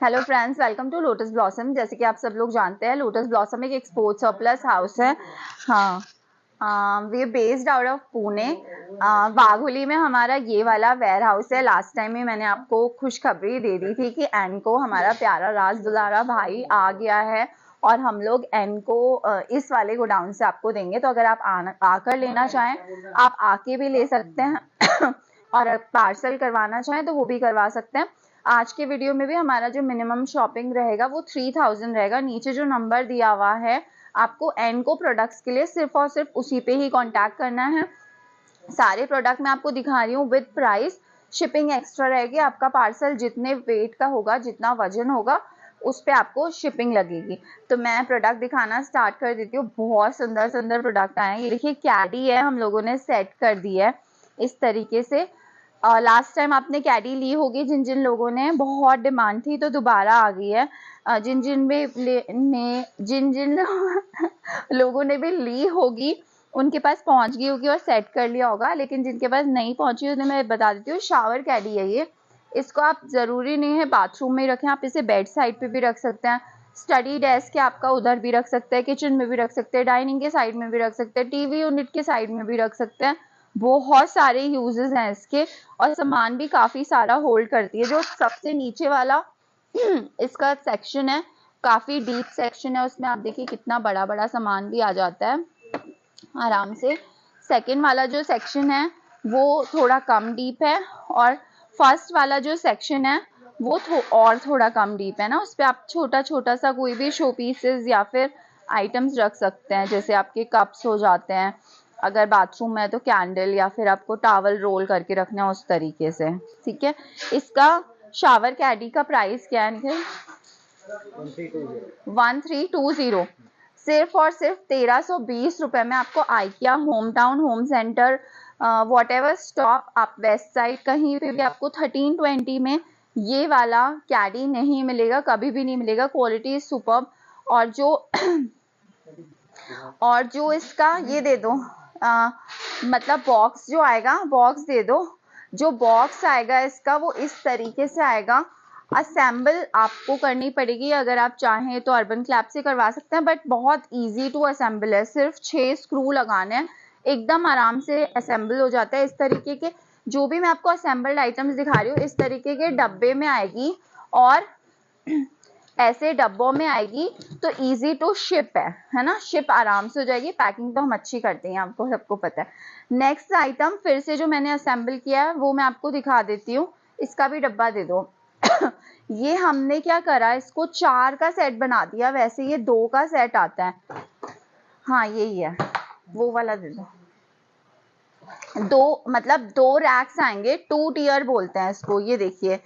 Hello friends, welcome to Lotus Blossom. जैसे कि आप सब लोग जानते हैं, लोटस ब्लॉसम एक एक्सपोर्ट सरप्लस हाउस है। हाँ, we based out of Pune. Wagholi में हमारा ये वाला वेयर हाउस है। लास्ट टाइम में मैंने आपको खुशखबरी दे दी थी कि एनको हमारा प्यारा राज दुलारा भाई आ गया है और हम लोग एनको इस वाले गोडाउन से आपको देंगे। तो अगर आप आकर लेना चाहें, आप आके भी ले सकते हैं और पार्सल करवाना चाहें तो वो भी करवा सकते हैं। आज के वीडियो में भी हमारा जो मिनिमम शॉपिंग रहेगा वो 3000 रहेगा। नीचे जो नंबर दिया हुआ है, आपको एनको प्रोडक्ट्स के लिए सिर्फ और सिर्फ उसी पे ही कांटेक्ट करना है। सारे प्रोडक्ट मैं आपको दिखा रही हूँ विद प्राइस। शिपिंग एक्स्ट्रा रहेगी। आपका पार्सल जितने वेट का होगा, जितना वजन होगा, उस पे आपको शिपिंग लगेगी। तो मैं प्रोडक्ट दिखाना स्टार्ट कर देती हूँ। बहुत सुंदर सुंदर प्रोडक्ट आए हैं। ये देखिए कैडी है, हम लोगों ने सेट कर दी है इस तरीके से। लास्ट टाइम आपने कैडी ली होगी, जिन जिन लोगों ने, बहुत डिमांड थी तो दोबारा आ गई है। जिन जिन लोगों ने भी ली होगी उनके पास पहुंच गई होगी और सेट कर लिया होगा, लेकिन जिनके पास नहीं पहुंची उन्हें मैं बता देती हूँ। शावर कैडी है ये। इसको आप जरूरी नहीं है बाथरूम में रखें, आप इसे बेड साइड पे भी रख सकते हैं। स्टडी डेस्क के आपका उधर भी रख सकते हैं, किचन में भी रख सकते हैं, डाइनिंग के साइड में भी रख सकते हैं, टीवी यूनिट के साइड में भी रख सकते हैं। बहुत सारे यूजेस हैं इसके और सामान भी काफी सारा होल्ड करती है। जो सबसे नीचे वाला इसका सेक्शन है, काफी डीप सेक्शन है, उसमें आप देखिए कितना बड़ा बड़ा सामान भी आ जाता है आराम से। सेकंड वाला जो सेक्शन है वो थोड़ा कम डीप है और फर्स्ट वाला जो सेक्शन है वो और थोड़ा कम डीप है ना। उस पर आप छोटा छोटा सा कोई भी शो पीसेस या फिर आइटम्स रख सकते हैं। जैसे आपके कप्स हो जाते हैं, अगर बाथरूम में है तो कैंडल, या फिर आपको टॉवल रोल करके रखना है उस तरीके से। ठीक है। इसका शावर कैडी का प्राइस क्या है निखिल? 1320। सिर्फ और सिर्फ 1320 में आपको IKEA, home town, home centre, what ever stop, आप वेस्ट साइड कहीं पे भी आपको 1320 में ये वाला कैडी नहीं मिलेगा, कभी भी नहीं मिलेगा। Quality superb. और जो इसका ये दे दो, मतलब बॉक्स जो आएगा, बॉक्स दे दो। जो बॉक्स आएगा इसका वो इस तरीके से आएगा। असेंबल आपको करनी पड़ेगी, अगर आप चाहें तो अर्बन क्लैप से करवा सकते हैं, बट बहुत इजी टू असेंबल है। सिर्फ 6 स्क्रू लगाने हैं, एकदम आराम से असेंबल हो जाता है। इस तरीके के जो भी मैं आपको असेंबल्ड आइटम्स दिखा रही हूँ, इस तरीके के डब्बे में आएगी और ऐसे डब्बों में आएगी, तो इजी टू शिप है ना। शिप आराम से हो जाएगी। पैकिंग तो हम अच्छी करते हैं, आपको सबको पता है। नेक्स्ट आइटम फिर से जो मैंने असेंबल किया है वो मैं आपको दिखा देती हूँ। इसका भी डब्बा दे दो। ये हमने क्या करा, इसको 4 का सेट बना दिया। वैसे ये 2 का सेट आता है। हाँ यही है, वो वाला दे दो। मतलब 2 रैक्स आएंगे, 2 टियर बोलते हैं इसको। ये देखिए,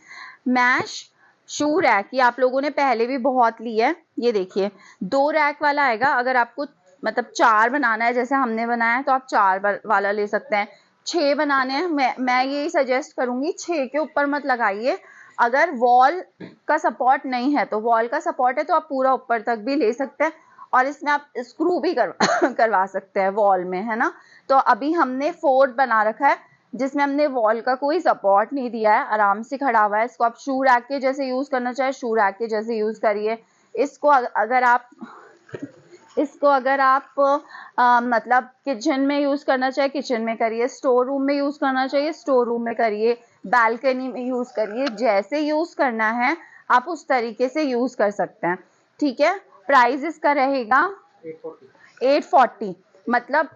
मैश शू रैक, ये आप लोगों ने पहले भी बहुत ली है। ये देखिए 2 रैक वाला आएगा। अगर आपको मतलब 4 बनाना है जैसे हमने बनाया है, तो आप 4 वाला ले सकते हैं। 6 बनाने हैं, मैं यही सजेस्ट करूंगी 6 के ऊपर मत लगाइए। अगर वॉल का सपोर्ट नहीं है, तो वॉल का सपोर्ट है तो आप पूरा ऊपर तक भी ले सकते हैं और इसमें आप स्क्रू भी करवा सकते हैं वॉल में, है ना। तो अभी हमने 4 बना रखा है जिसमें हमने वॉल का कोई सपोर्ट नहीं दिया है, आराम से खड़ा हुआ है। इसको आप शू रैक के जैसे यूज करना चाहे शू रैक के जैसे यूज करिए। इसको अगर आप मतलब किचन में यूज करना चाहे किचन में करिए, स्टोर रूम में यूज करना चाहिए स्टोर रूम में करिए, बालकनी में यूज करिए। जैसे यूज करना है आप उस तरीके से यूज कर सकते हैं। ठीक है। प्राइस इसका रहेगा 840। मतलब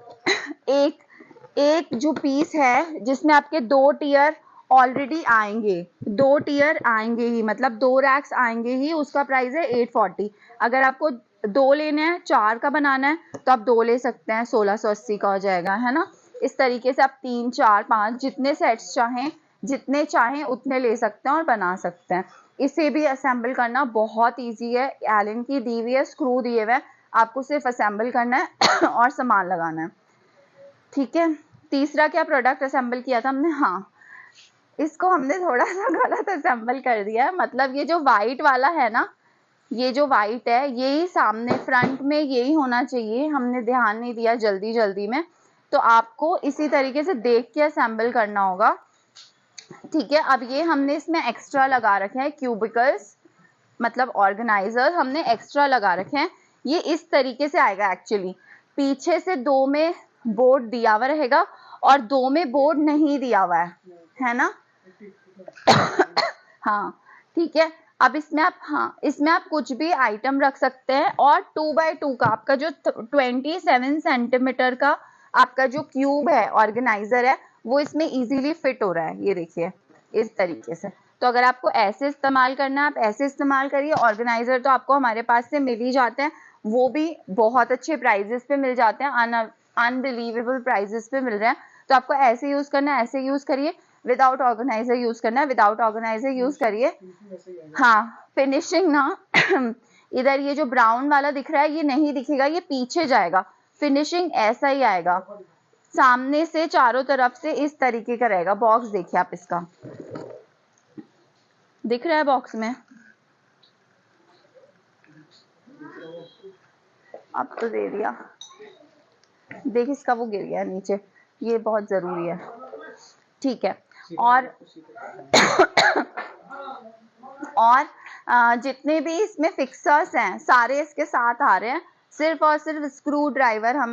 एक जो पीस है जिसमें आपके 2 टियर ऑलरेडी आएंगे, 2 टियर आएंगे ही, मतलब 2 रैक्स आएंगे ही, उसका प्राइस है 840। अगर आपको 2 लेने हैं, 4 का बनाना है, तो आप 2 ले सकते हैं, 1680 का हो जाएगा, है ना। इस तरीके से आप 3, 4, 5 जितने सेट्स चाहें, जितने चाहें उतने ले सकते हैं और बना सकते हैं। इसे भी असेंबल करना बहुत ईजी है। एलन की दी हुई है, स्क्रू दिए हुए हैं, आपको सिर्फ असेंबल करना है और सामान लगाना है। ठीक है। तीसरा क्या प्रोडक्ट असेंबल किया था हमने? हाँ, इसको हमने थोड़ा सा गलत असेंबल कर दिया है। मतलब ये जो वाइट वाला है ना, ये जो वाइट है यही सामने फ्रंट में यही होना चाहिए, हमने ध्यान नहीं दिया जल्दी जल्दी में। तो आपको इसी तरीके से देख के असेंबल करना होगा। ठीक है। अब ये हमने इसमें एक्स्ट्रा लगा रखे हैं क्यूबिकल्स, मतलब ऑर्गेनाइजर हमने एक्स्ट्रा लगा रखे हैं। ये इस तरीके से आएगा एक्चुअली, पीछे से 2 में बोर्ड दिया हुआ रहेगा और 2 में बोर्ड नहीं दिया हुआ है ना। हाँ ठीक है। अब इसमें आप कुछ भी आइटम रख सकते हैं और 2x2 का आपका जो 27 सेंटीमीटर का आपका जो क्यूब है ऑर्गेनाइजर है वो इसमें इजीली फिट हो रहा है। ये देखिए इस तरीके से। तो अगर आपको ऐसे इस्तेमाल करना है आप ऐसे इस्तेमाल करिए। ऑर्गेनाइजर तो आपको हमारे पास से मिल ही जाते हैं, वो भी बहुत अच्छे प्राइजेस पे मिल जाते हैं, अनबिलीवेबल प्राइजेस पे मिल रहे हैं। तो आपको ऐसे यूज करना है ऐसे यूज करिए, विदाउट ऑर्गेनाइजर यूज करना है विदाउट ऑर्गेनाइजर यूज करिए। हाँ फिनिशिंग ना इधर ये जो ब्राउन वाला दिख रहा है ये नहीं दिखेगा, ये पीछे जाएगा। फिनिशिंग ऐसा ही आएगा, सामने से चारों तरफ से इस तरीके का रहेगा। बॉक्स देखिए आप, इसका दिख रहा है बॉक्स में, अब तो दे दिया। देख इसका वो गिर गया नीचे, ये बहुत जरूरी है। ठीक है। और जितने भी इसमें फिक्सर्स हैं सारे इसके साथ आ रहे हैं। सिर्फ और सिर्फ स्क्रू ड्राइवर हम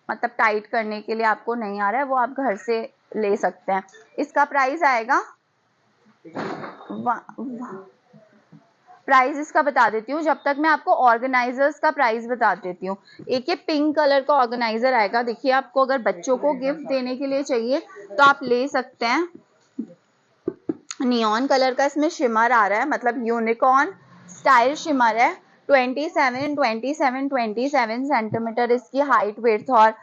मतलब टाइट करने के लिए आपको नहीं आ रहा है, वो आप घर से ले सकते हैं। इसका प्राइस आएगा, प्राइस इसका बता देती हूँ जब तक मैं आपको ऑर्गेनाइजर्स का प्राइस बता देती हूँ। एक ये पिंक कलर का ऑर्गेनाइजर आएगा, देखिए आपको अगर बच्चों को गिफ्ट देने के लिए चाहिए तो आप ले सकते हैं। नियॉन कलर का इसमें शिमर आ रहा है, मतलब यूनिकॉर्न स्टाइल शिमर है। 27 सेंटीमीटर इसकी हाइट वेथ और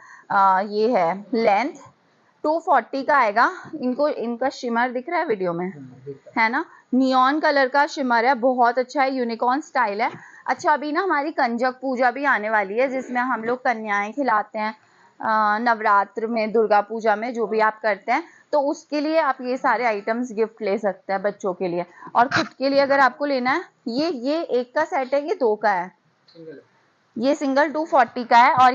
ये है लेंथ। 240 का आएगा। इनका शिमर दिख रहा है वीडियो में, है ना। नियॉन कलर का शिमर है, बहुत अच्छा है, यूनिकॉर्न स्टाइल है। अच्छा अभी ना हमारी कंजक पूजा भी आने वाली है जिसमें हम लोग कन्याएं खिलाते हैं, नवरात्र में, दुर्गा पूजा में, जो भी आप करते हैं, तो उसके लिए आप ये सारे आइटम्स गिफ्ट ले सकते हैं बच्चों के लिए। और खुद के लिए अगर आपको लेना है, ये एक का सेट है, ये 2 का है, ये सिंगल 240 का है और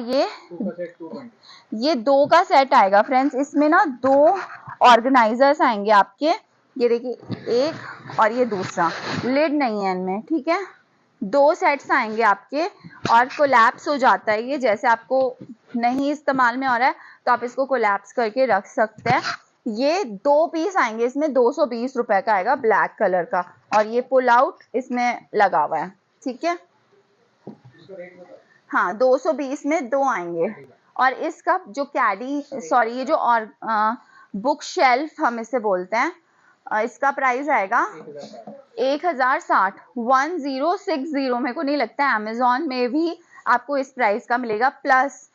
ये 2 का सेट आएगा फ्रेंड्स। इसमें ना 2 ऑर्गेनाइजर्स आएंगे आपके, ये देखिए एक और ये दूसरा, लिड नहीं है इनमें, ठीक है। 2 सेट्स आएंगे आपके और कोलैप्स हो जाता है ये, जैसे आपको नहीं इस्तेमाल में आ रहा है तो आप इसको कोलैप्स करके रख सकते हैं। ये 2 पीस आएंगे इसमें, 220 रुपए का आएगा ब्लैक कलर का, और ये पुल आउट इसमें लगा हुआ है, ठीक है। हाँ 220 में 2 आएंगे। और इसका जो कैडी सॉरी ये जो और बुक शेल्फ हम इसे बोलते हैं, इसका प्राइस आएगा 1060, 1060। मेरे को नहीं लगता है अमेजोन में भी आपको इस प्राइस का मिलेगा, प्लस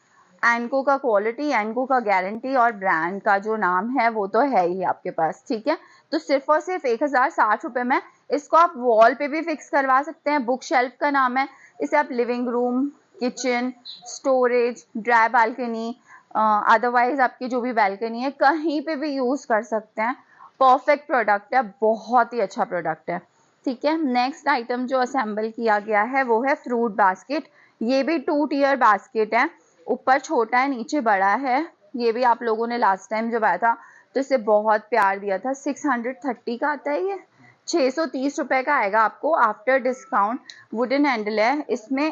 एनको का क्वालिटी, एनको का गारंटी और ब्रांड का जो नाम है वो तो है ही आपके पास, ठीक है। तो सिर्फ और सिर्फ 1060 रुपए में इसको आप वॉल पे भी फिक्स करवा सकते हैं। बुक शेल्फ का नाम है, इसे आप living room, kitchen, storage, dry balcony, otherwise आपकी जो भी बालकनी है कहीं पे भी यूज कर सकते हैं। परफेक्ट प्रोडक्ट है, बहुत ही अच्छा प्रोडक्ट है, ठीक है। नेक्स्ट आइटम जो असेंबल किया गया है वो है फ्रूट बास्केट। ये भी 2 टियर बास्केट है, ऊपर छोटा है नीचे बड़ा है। ये भी आप लोगों ने लास्ट टाइम जब आया था तो इसे बहुत प्यार दिया था। 630 का आता है, ये 630 रुपए का आएगा आपको आफ्टर डिस्काउंट। वुडन हैंडल है इसमें।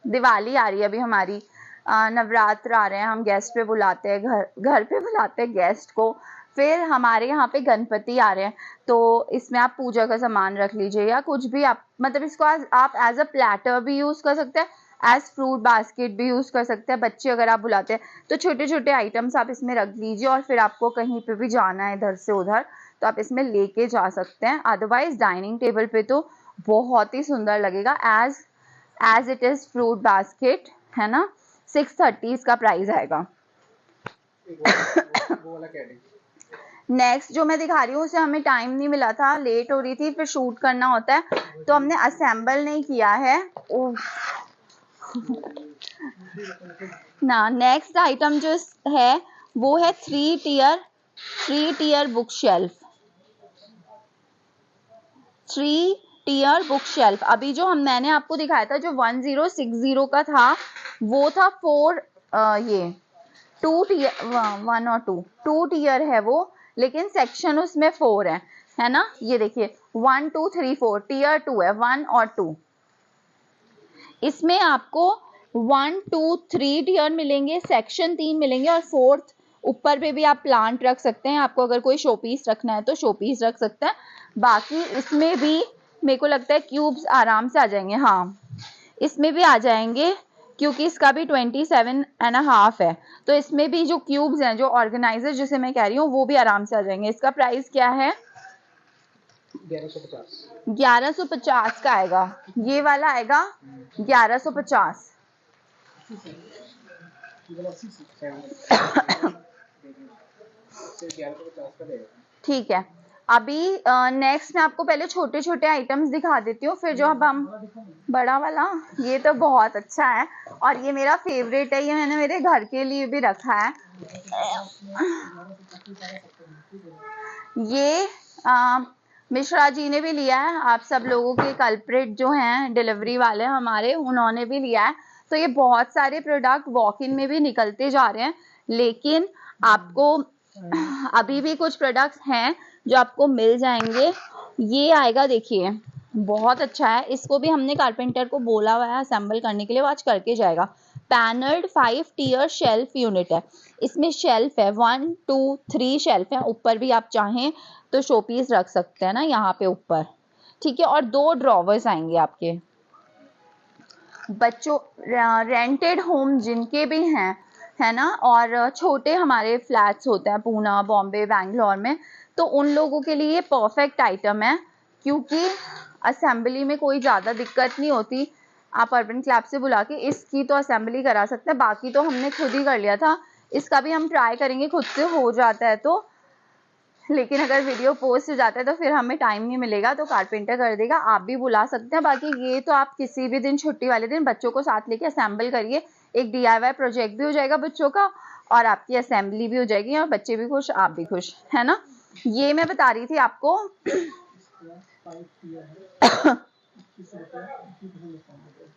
दिवाली आ रही है अभी हमारी, नवरात्र आ रहे हैं, हम गेस्ट पे बुलाते हैं, घर पे बुलाते हैं गेस्ट को। फिर हमारे यहाँ पे गणपति आ रहे हैं, तो इसमें आप पूजा का सामान रख लीजिए या कुछ भी आप, मतलब इसको आप एज अ प्लेटर भी यूज कर सकते हैं, एज फ्रूट बास्केट भी यूज कर सकते हैं। बच्चे अगर आप बुलाते हैं तो छोटे छोटे आइटम्स आप इसमें रख लीजिए, और फिर आपको कहीं पे भी जाना है इधर से उधर तो आप इसमें लेके जा सकते हैं। अदरवाइज डाइनिंग टेबल पे तो बहुत ही सुंदर लगेगा, as it is fruit basket, है ना। 630 इसका प्राइस आएगा। नेक्स्ट जो मैं दिखा रही हूँ उसे हमें टाइम नहीं मिला था, लेट हो रही थी, फिर शूट करना होता है तो हमने असेंबल नहीं किया है ना। नेक्स्ट आइटम जो है वो है 3 tier bookshelf. 3 tier bookshelf. अभी जो मैंने आपको दिखाया था जो 1060 का था वो था 4 ये 2 टियर 1 और 2 टियर है वो, लेकिन सेक्शन उसमें 4 है ना। ये देखिए 1 2 3 4 टीयर 2 है, 1 और 2। इसमें आपको 1 2 3 टीयर मिलेंगे, सेक्शन 3 मिलेंगे और 4th ऊपर पे भी आप प्लांट रख सकते हैं। आपको अगर कोई शो पीस रखना है तो शो पीस रख सकते हैं। बाकी इसमें भी मेरे को लगता है क्यूब्स आराम से आ जाएंगे। हाँ, इसमें भी आ जाएंगे क्योंकि इसका भी 27.5 है, तो इसमें भी जो क्यूब्स हैं, जो ऑर्गेनाइजर जिसे मैं कह रही हूँ, वो भी आराम से आ जाएंगे। इसका प्राइस क्या है? 1150 का आएगा। ये वाला आएगा 1150। ठीक है, अभी नेक्स्ट मैं आपको पहले छोटे छोटे आइटम्स दिखा देती हूँ, फिर जो अब हम बड़ा वाला, ये तो बहुत अच्छा है और ये मेरा फेवरेट है। ये मैंने मेरे घर के लिए भी रखा है। ये मिश्रा जी ने भी लिया है। आप सब लोगों के कल्प्रिट जो हैं डिलीवरी वाले हमारे, उन्होंने भी लिया है। तो ये बहुत सारे प्रोडक्ट वॉक इन में भी निकलते जा रहे हैं, लेकिन आपको अभी भी कुछ प्रोडक्ट्स हैं जो आपको मिल जाएंगे। ये आएगा, देखिए बहुत अच्छा है। इसको भी हमने कारपेंटर को बोला हुआ है असेंबल करने के लिए, वो आज करके जाएगा। पैनल्ड 5 टीयर शेल्फ यूनिट है। इसमें शेल्फ है 1 2 3 शेल्फ है। ऊपर भी आप चाहें तो शोपीस रख सकते हैं ना यहाँ पे ऊपर, ठीक है। और 2 ड्रॉवर्स आएंगे आपके। बच्चों रेंटेड होम जिनके भी हैं, है ना, और छोटे हमारे फ्लैट्स होते हैं पूना, बॉम्बे, बैंगलोर में, तो उन लोगों के लिए परफेक्ट आइटम है क्योंकि असेंबली में कोई ज़्यादा दिक्कत नहीं होती। आप अर्बन क्लैब से बुला के इसकी तो असेंबली करा सकते हैं। बाकी तो हमने खुद ही कर लिया था। इसका भी हम ट्राई करेंगे खुद से हो जाता है तो, लेकिन अगर वीडियो पोस्ट हो जाता है तो फिर हमें टाइम नहीं मिलेगा, तो कारपेंटर कर देगा। आप भी बुला सकते हैं। बाकी ये तो आप किसी भी दिन, छुट्टी वाले दिन बच्चों को साथ लेके असेंबल करिए। एक DIY प्रोजेक्ट भी हो जाएगा बच्चों का और आपकी असेंबली भी हो जाएगी और बच्चे भी खुश, आप भी खुश, है ना। ये मैं बता रही थी आपको।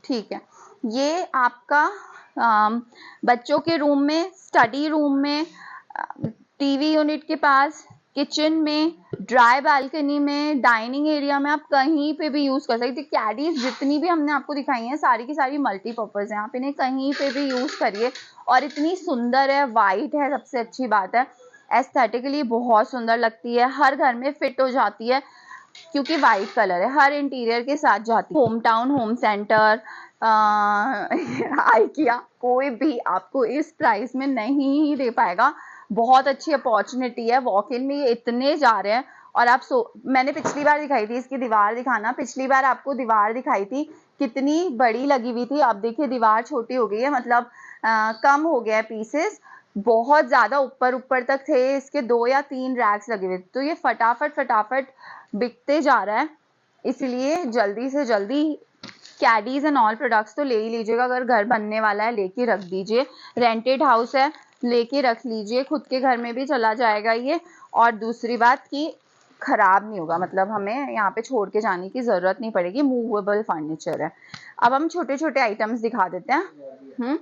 ठीक है, ये आपका बच्चों के रूम में, स्टडी रूम में, टीवी यूनिट के पास, किचन में, ड्राई बालकनी में, डाइनिंग एरिया में, आप कहीं पे भी यूज कर सकते हैं। कैडीज जितनी भी हमने आपको दिखाई हैं सारी की सारी मल्टीपर्पज हैं। आप इन्हें कहीं पे भी यूज करिए और इतनी सुंदर है, वाइट है, सबसे अच्छी बात है, एस्थेटिकली बहुत सुंदर लगती है, हर घर में फिट हो जाती है क्योंकि वाइट कलर है, हर इंटीरियर के साथ जाती है। Home town, home centre, IKEA, कोई भी आपको इस प्राइस में नहीं दे पाएगा। बहुत अच्छी अपॉर्चुनिटी है। वॉक इन में ये इतने जा रहे हैं और आप मैंने पिछली बार दिखाई थी, इसकी दीवार दिखाना, पिछली बार आपको दीवार दिखाई थी कितनी बड़ी लगी हुई थी। अब देखिए दीवार छोटी हो गई है, मतलब कम हो गया है पीसेस। बहुत ज्यादा ऊपर ऊपर तक थे, इसके 2 या 3 रैक्स लगे हुए थे, तो ये फटाफट बिकते जा रहा है। इसलिए जल्दी से जल्दी कैडीज एंड ऑल प्रोडक्ट्स तो ले ही लीजिएगा। अगर घर बनने वाला है लेके रख दीजिए, रेंटेड हाउस है लेके रख लीजिए, खुद के घर में भी चला जाएगा ये। और दूसरी बात कि खराब नहीं होगा, मतलब हमें यहाँ पे छोड़ के जाने की जरूरत नहीं पड़ेगी, मूवेबल फर्नीचर है। अब हम छोटे छोटे आइटम्स दिखा देते हैं।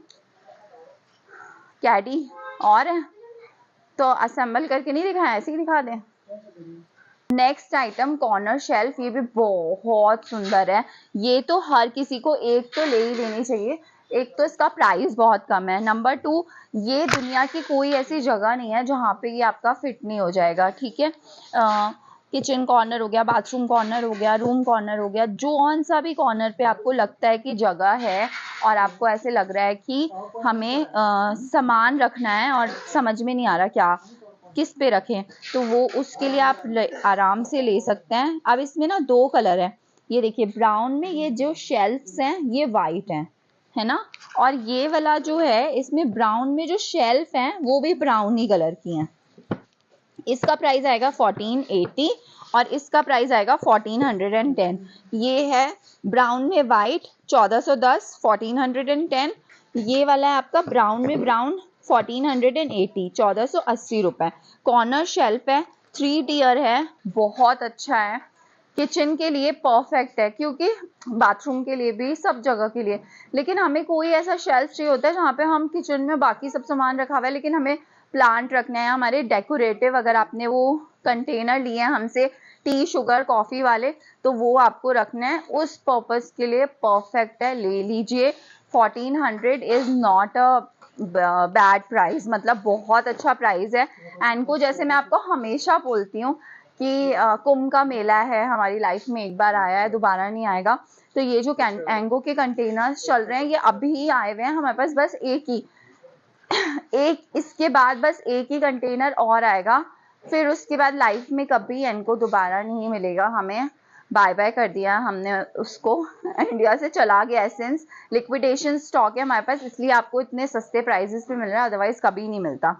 कैडी और है तो असेंबल करके नहीं दिखाया, ऐसे ही दिखा दें। नेक्स्ट आइटम कॉर्नर शेल्फ, ये भी बहुत सुंदर है। ये तो हर किसी को एक तो ले ही लेनी चाहिए। एक तो इसका प्राइस बहुत कम है, नंबर 2 ये दुनिया की कोई ऐसी जगह नहीं है जहाँ पे ये आपका फिट नहीं हो जाएगा, ठीक है। किचन कॉर्नर हो गया, बाथरूम कॉर्नर हो गया, रूम कॉर्नर हो गया, जो कौन सा भी कॉर्नर पे आपको लगता है कि जगह है और आपको ऐसे लग रहा है कि हमें सामान रखना है और समझ में नहीं आ रहा क्या किस पे रखें, तो वो उसके लिए आप आराम से ले सकते हैं। अब इसमें ना 2 कलर है, ये देखिए ब्राउन में, ये जो शेल्फ्स हैं ये वाइट हैं, है ना, और ये वाला जो है इसमें ब्राउन में जो शेल्फ हैं वो भी ब्राउन ही कलर की हैं। इसका प्राइस आएगा 1480 और इसका प्राइस आएगा 1410। ये है ब्राउन में वाइट 1410, 1410। ये वाला है आपका ब्राउन में ब्राउन 1480, 1480 रुपए। कॉर्नर शेल्फ है, 3 टियर है, बहुत अच्छा है। किचन के लिए परफेक्ट है क्योंकि बाथरूम के लिए भी, सब जगह के लिए। लेकिन हमें कोई ऐसा शेल्फ चाहिए होता है जहाँ पे हम किचन में बाकी सब सामान रखा हुआ है लेकिन हमें प्लांट रखना है, हमारे डेकोरेटिव, अगर आपने वो कंटेनर लिए हैं हमसे टी, शुगर, कॉफी वाले, तो वो आपको रखना है, उस पर्पस के लिए परफेक्ट है, ले लीजिए। 1400 is not a bad price, मतलब बहुत अच्छा प्राइस है। एंको जैसे मैं आपको हमेशा बोलती हूँ कि कुंभ का मेला है, हमारी लाइफ में एक बार आया है, दोबारा नहीं आएगा। तो ये जो एंगो के कंटेनर्स चल रहे हैं, ये अभी ही आए हुए हैं हमारे पास, बस एक इसके बाद बस एक ही कंटेनर और आएगा, फिर उसके बाद लाइफ में कभी एनको दोबारा नहीं मिलेगा हमें। बाय बाय कर दिया हमने उसको, इंडिया से चला गया एसेंस। लिक्विडेशन स्टॉक है हमारे पास, इसलिए आपको इतने सस्ते प्राइसेस पे मिल रहा है, अदरवाइज कभी नहीं मिलता।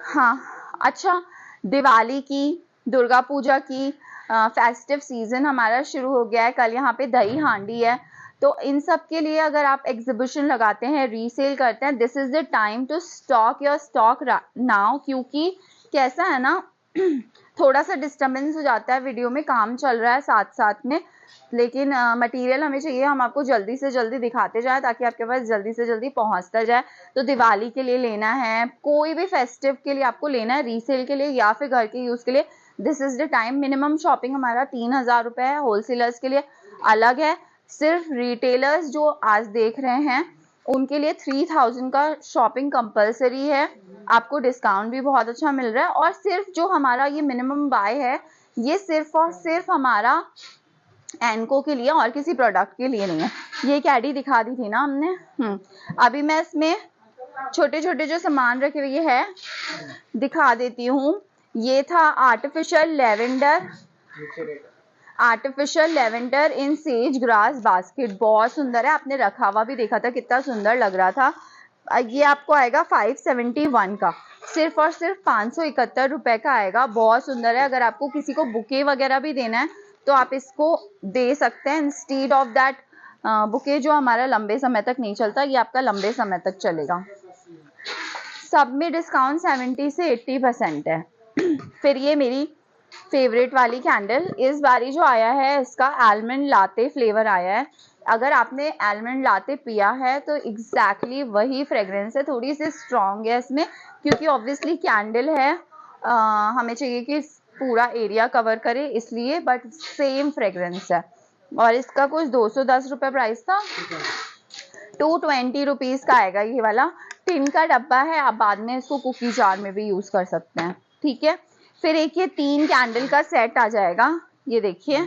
हाँ, अच्छा, दिवाली की, दुर्गा पूजा की, फेस्टिव सीजन हमारा शुरू हो गया है। कल यहाँ पे दही हांडी है, तो इन सब के लिए अगर आप एग्जीबिशन लगाते हैं, रीसेल करते हैं, this is the time to stock your stock now. क्योंकि कैसा है ना, थोड़ा सा डिस्टर्बेंस हो जाता है, वीडियो में काम चल रहा है साथ साथ में, लेकिन मटेरियल हमें चाहिए, हम आपको जल्दी से जल्दी दिखाते जाए ताकि आपके पास जल्दी से जल्दी पहुंचता जाए। तो दिवाली के लिए लेना है, कोई भी फेस्टिव के लिए आपको लेना है, रीसेल के लिए या फिर घर के यूज के लिए, this is the time. Minimum shopping हमारा 3000 रुपये है, होलसेलर्स के लिए अलग है। सिर्फ रिटेलर्स जो आज देख रहे हैं उनके लिए 3000 का शॉपिंग कंपलसरी है, आपको डिस्काउंट भी बहुत अच्छा मिल रहा है। और सिर्फ जो हमारा ये मिनिमम बाय है, ये सिर्फ और सिर्फ हमारा एनको के लिए, और किसी प्रोडक्ट के लिए नहीं है। ये कैडी दिखा दी थी ना हमने। अभी मैं इसमें छोटे छोटे जो सामान रखे हुए है दिखा देती हूँ। ये था आर्टिफिशियल लेवेंडर इन सेज ग्रास बास्केट, बहुत सुंदर है, आपने रखा हुआ भी देखा था कितना सुंदर लग रहा था। ये आपको आएगा 571 का, सिर्फ और सिर्फ 571 रुपए का आएगा, बहुत सुंदर है। अगर आपको किसी को बुके वगैरह भी देना है तो आप इसको दे सकते हैं इंस्टीड ऑफ दैट बुके, जो हमारा लंबे समय तक नहीं चलता, ये आपका लंबे समय तक चलेगा। सब में डिस्काउंट 70 से 80% है। फिर ये मेरी फेवरेट वाली कैंडल, इस बारी जो आया है इसका आलमंड लाते फ्लेवर आया है। अगर आपने आलमंड लाते पिया है तो एग्जैक्टली वही फ्रेग्रेंस है, थोड़ी सी स्ट्रॉन्ग है इसमें, क्योंकि ऑब्वियसली कैंडल है, हमें चाहिए कि पूरा एरिया कवर करे इसलिए, बट सेम फ्रेग्रेंस है। और इसका कुछ 210 रुपये प्राइस था, 220 रुपीज़ का आएगा ये वाला। टिन का डब्बा है, आप बाद में इसको कुकी जार में भी यूज कर सकते हैं, ठीक है। फिर एक ये 3 कैंडल का सेट आ जाएगा, ये देखिए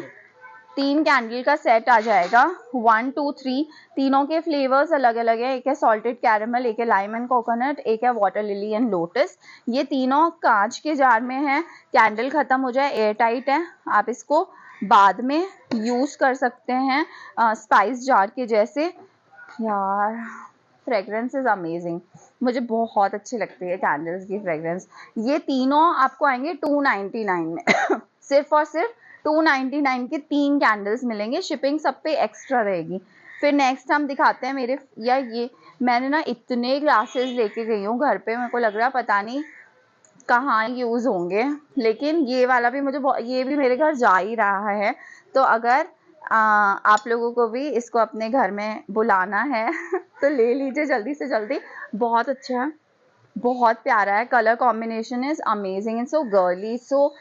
3 कैंडल का सेट आ जाएगा, 1 2 3, तीनों के फ्लेवर्स अलग अलग है, एक है सॉल्टेड कैरेमल, एक है लाइम एंड कोकोनट, एक है वाटर लिली एंड लोटस। ये तीनों कांच के जार में है, कैंडल खत्म हो जाए एयर टाइट है, आप इसको बाद में यूज कर सकते हैं स्पाइस जार के जैसे। यार फ्रेग्रेंस इज अमेजिंग, मुझे बहुत अच्छी लगती है कैंडल्स की फ्रेग्रेंस। ये तीनों आपको आएंगे 299 में सिर्फ और सिर्फ 299 के 3 कैंडल्स मिलेंगे, शिपिंग सब पे एक्स्ट्रा रहेगी। फिर नेक्स्ट हम दिखाते हैं मेरे, या ये मैंने ना इतने ग्लासेस लेके गई हूँ घर पे, मेरे को लग रहा पता नहीं कहाँ यूज होंगे, लेकिन ये वाला भी मुझे ये भी मेरे घर जा ही रहा है। तो अगर आप लोगों को भी इसको अपने घर में बुलाना है तो ले लीजिए जल्दी से जल्दी, बहुत अच्छा है, बहुत प्यारा है, colour combination is amazing and so girly, so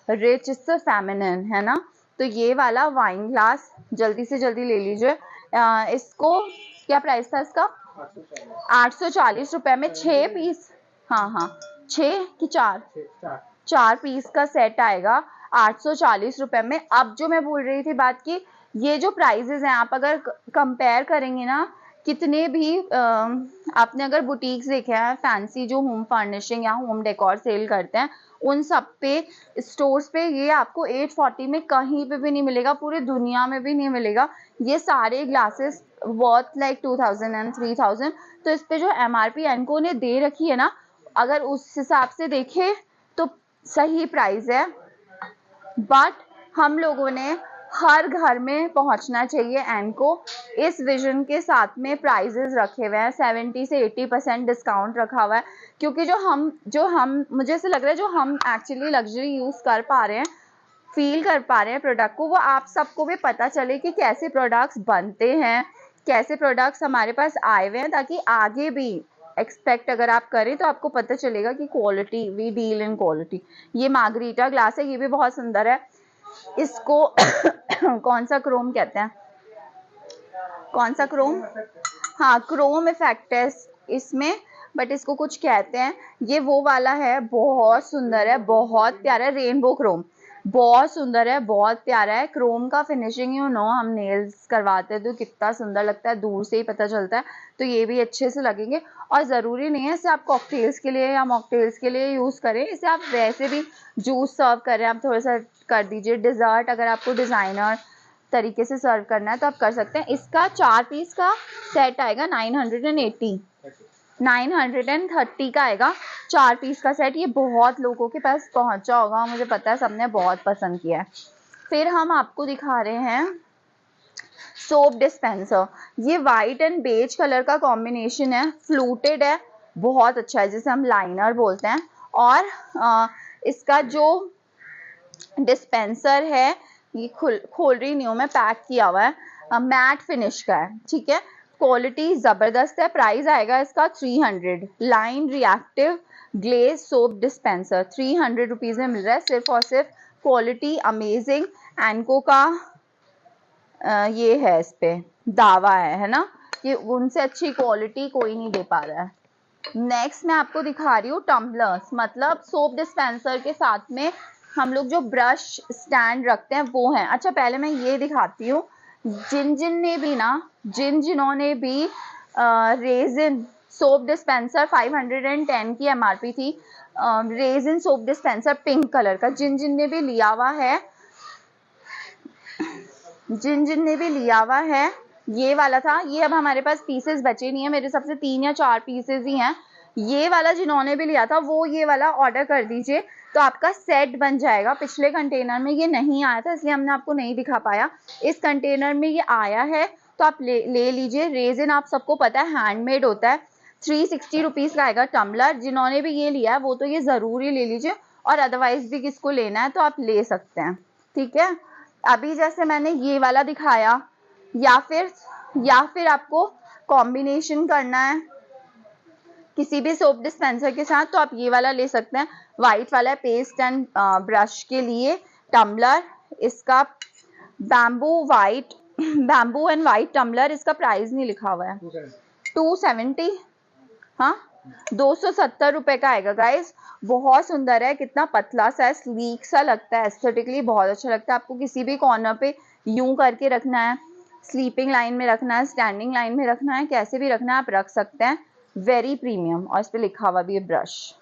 rich, so feminine, है ना। तो ये वाला वाइन ग्लास जल्दी से जल्दी ले लीजिए। इसको क्या प्राइस था इसका, 840 रुपए में 6 पीस, हाँ 6 कि 4 पीस का सेट आएगा 840 रुपए में। अब जो मैं बोल रही थी बात की, ये जो प्राइजेस हैं आप अगर कंपेयर करेंगे ना, कितने भी आपने अगर बुटीक्स देखे हैं फैंसी जो होम फर्निशिंग या होम डेकोर सेल करते हैं, उन सब पे स्टोर्स पे ये आपको 840 में कहीं पे भी नहीं मिलेगा, पूरी दुनिया में भी नहीं मिलेगा। ये सारे ग्लासेस वर्थ लाइक 2000 एंड 3000। तो इस पे जो एमआरपी एनको ने दे रखी है ना, अगर उस हिसाब से देखें तो सही प्राइस है, बट हम लोगों ने हर घर में पहुंचना चाहिए एनको, इस विजन के साथ में प्राइजेस रखे हुए हैं, 70 से 80% डिस्काउंट रखा हुआ है। क्योंकि जो हम मुझे ऐसे लग रहा है जो हम एक्चुअली लग्जरी यूज कर पा रहे हैं, फील कर पा रहे हैं प्रोडक्ट को, वो आप सबको भी पता चले कि कैसे प्रोडक्ट्स बनते हैं, कैसे प्रोडक्ट्स हमारे पास आए हुए हैं, ताकि आगे भी एक्सपेक्ट अगर आप करें तो आपको पता चलेगा कि quality, we deal in quality. ये मार्गरीटा ग्लास है, ये भी बहुत सुंदर है। इसको कौन सा क्रोम कहते हैं, कौन सा क्रोम, हाँ क्रोम इफेक्ट है इसमें, बट इसको कुछ कहते हैं। ये वो वाला है, बहुत सुंदर है, बहुत प्यारा है, रेनबो क्रोम, बहुत सुंदर है, बहुत प्यारा है। क्रोम का फिनिशिंग यू नो, हम नेल्स करवाते हैं तो कितना सुंदर लगता है, दूर से ही पता चलता है। तो ये भी अच्छे से लगेंगे। और ज़रूरी नहीं है इसे आप कॉकटेल्स के लिए या मॉकटेल्स के लिए यूज़ करें, इसे आप वैसे भी जूस सर्व करें, आप थोड़ा सा कर दीजिए। डिज़र्ट अगर आपको डिज़ाइनर तरीके से सर्व करना है तो आप कर सकते हैं। इसका 4 पीस का सेट आएगा 930 का आएगा 4 पीस का सेट। ये बहुत लोगों के पास पहुंचा होगा, मुझे पता है, सबने बहुत पसंद किया है। फिर हम आपको दिखा रहे हैं सोप डिस्पेंसर। ये वाइट एंड बेज कलर का कॉम्बिनेशन है, फ्लूटेड है, बहुत अच्छा है, जिसे हम लाइनर बोलते हैं। और इसका जो डिस्पेंसर है, ये खोल रही नहीं हूँ मैं, पैक किया हुआ है, मैट फिनिश का है, ठीक है। क्वालिटी जबरदस्त है। प्राइस आएगा इसका 300। Line reactive glaze soap dispenser 300 rupees में मिल रहा है सिर्फ और सिर्फ। क्वालिटी अमेजिंग, एनको का ये है, इस पे दावा है ना, कि उनसे अच्छी क्वालिटी कोई नहीं दे पा रहा है। नेक्स्ट मैं आपको दिखा रही हूँ टम्बलर्स, मतलब सोप डिस्पेंसर के साथ में हम लोग जो ब्रश स्टैंड रखते हैं वो हैं। अच्छा पहले मैं ये दिखाती हूँ, जिन्होंने भी रेजिन सोप डिस्पेंसर 510 की एमआरपी थी, resin soap dispenser pink colour का, जिन ने भी लिया हुआ है, ये वाला था। ये अब हमारे पास पीसेस बचे नहीं है, मेरे सबसे 3 या 4 पीसेस ही हैं। ये वाला जिन्होंने भी लिया था वो ये वाला ऑर्डर कर दीजिए, तो आपका सेट बन जाएगा। पिछले कंटेनर में ये नहीं आया था, इसलिए हमने आपको नहीं दिखा पाया। इस कंटेनर में ये आया है, तो आप ले लीजिए। रेजिन आप सबको पता है हैंडमेड होता है। 360 रुपीज का आएगा टम्बलर। जिन्होंने भी ये लिया है वो तो ये जरूरी ले लीजिए, और अदरवाइज भी किसको लेना है तो आप ले सकते हैं, ठीक है। अभी जैसे मैंने ये वाला दिखाया, या फिर आपको कॉम्बिनेशन करना है किसी भी सोप डिस्पेंसर के साथ, तो आप ये वाला ले सकते हैं। वाइट वाला है, पेस्ट एंड ब्रश के लिए टम्बलर। इसका बैम्बू एंड वाइट टम्बलर, इसका प्राइस नहीं लिखा हुआ है। 270, हाँ 270 रुपए का आएगा गाइस। बहुत सुंदर है, कितना पतला सा है, स्लीक सा लगता है, एस्थेटिकली बहुत अच्छा लगता है। आपको किसी भी कॉर्नर पे यूं करके रखना है, स्लीपिंग लाइन में रखना है, स्टैंडिंग लाइन में रखना है, कैसे भी रखना है आप रख सकते हैं। वेरी प्रीमियम, और इस पे लिखा हुआ भी है ब्रश।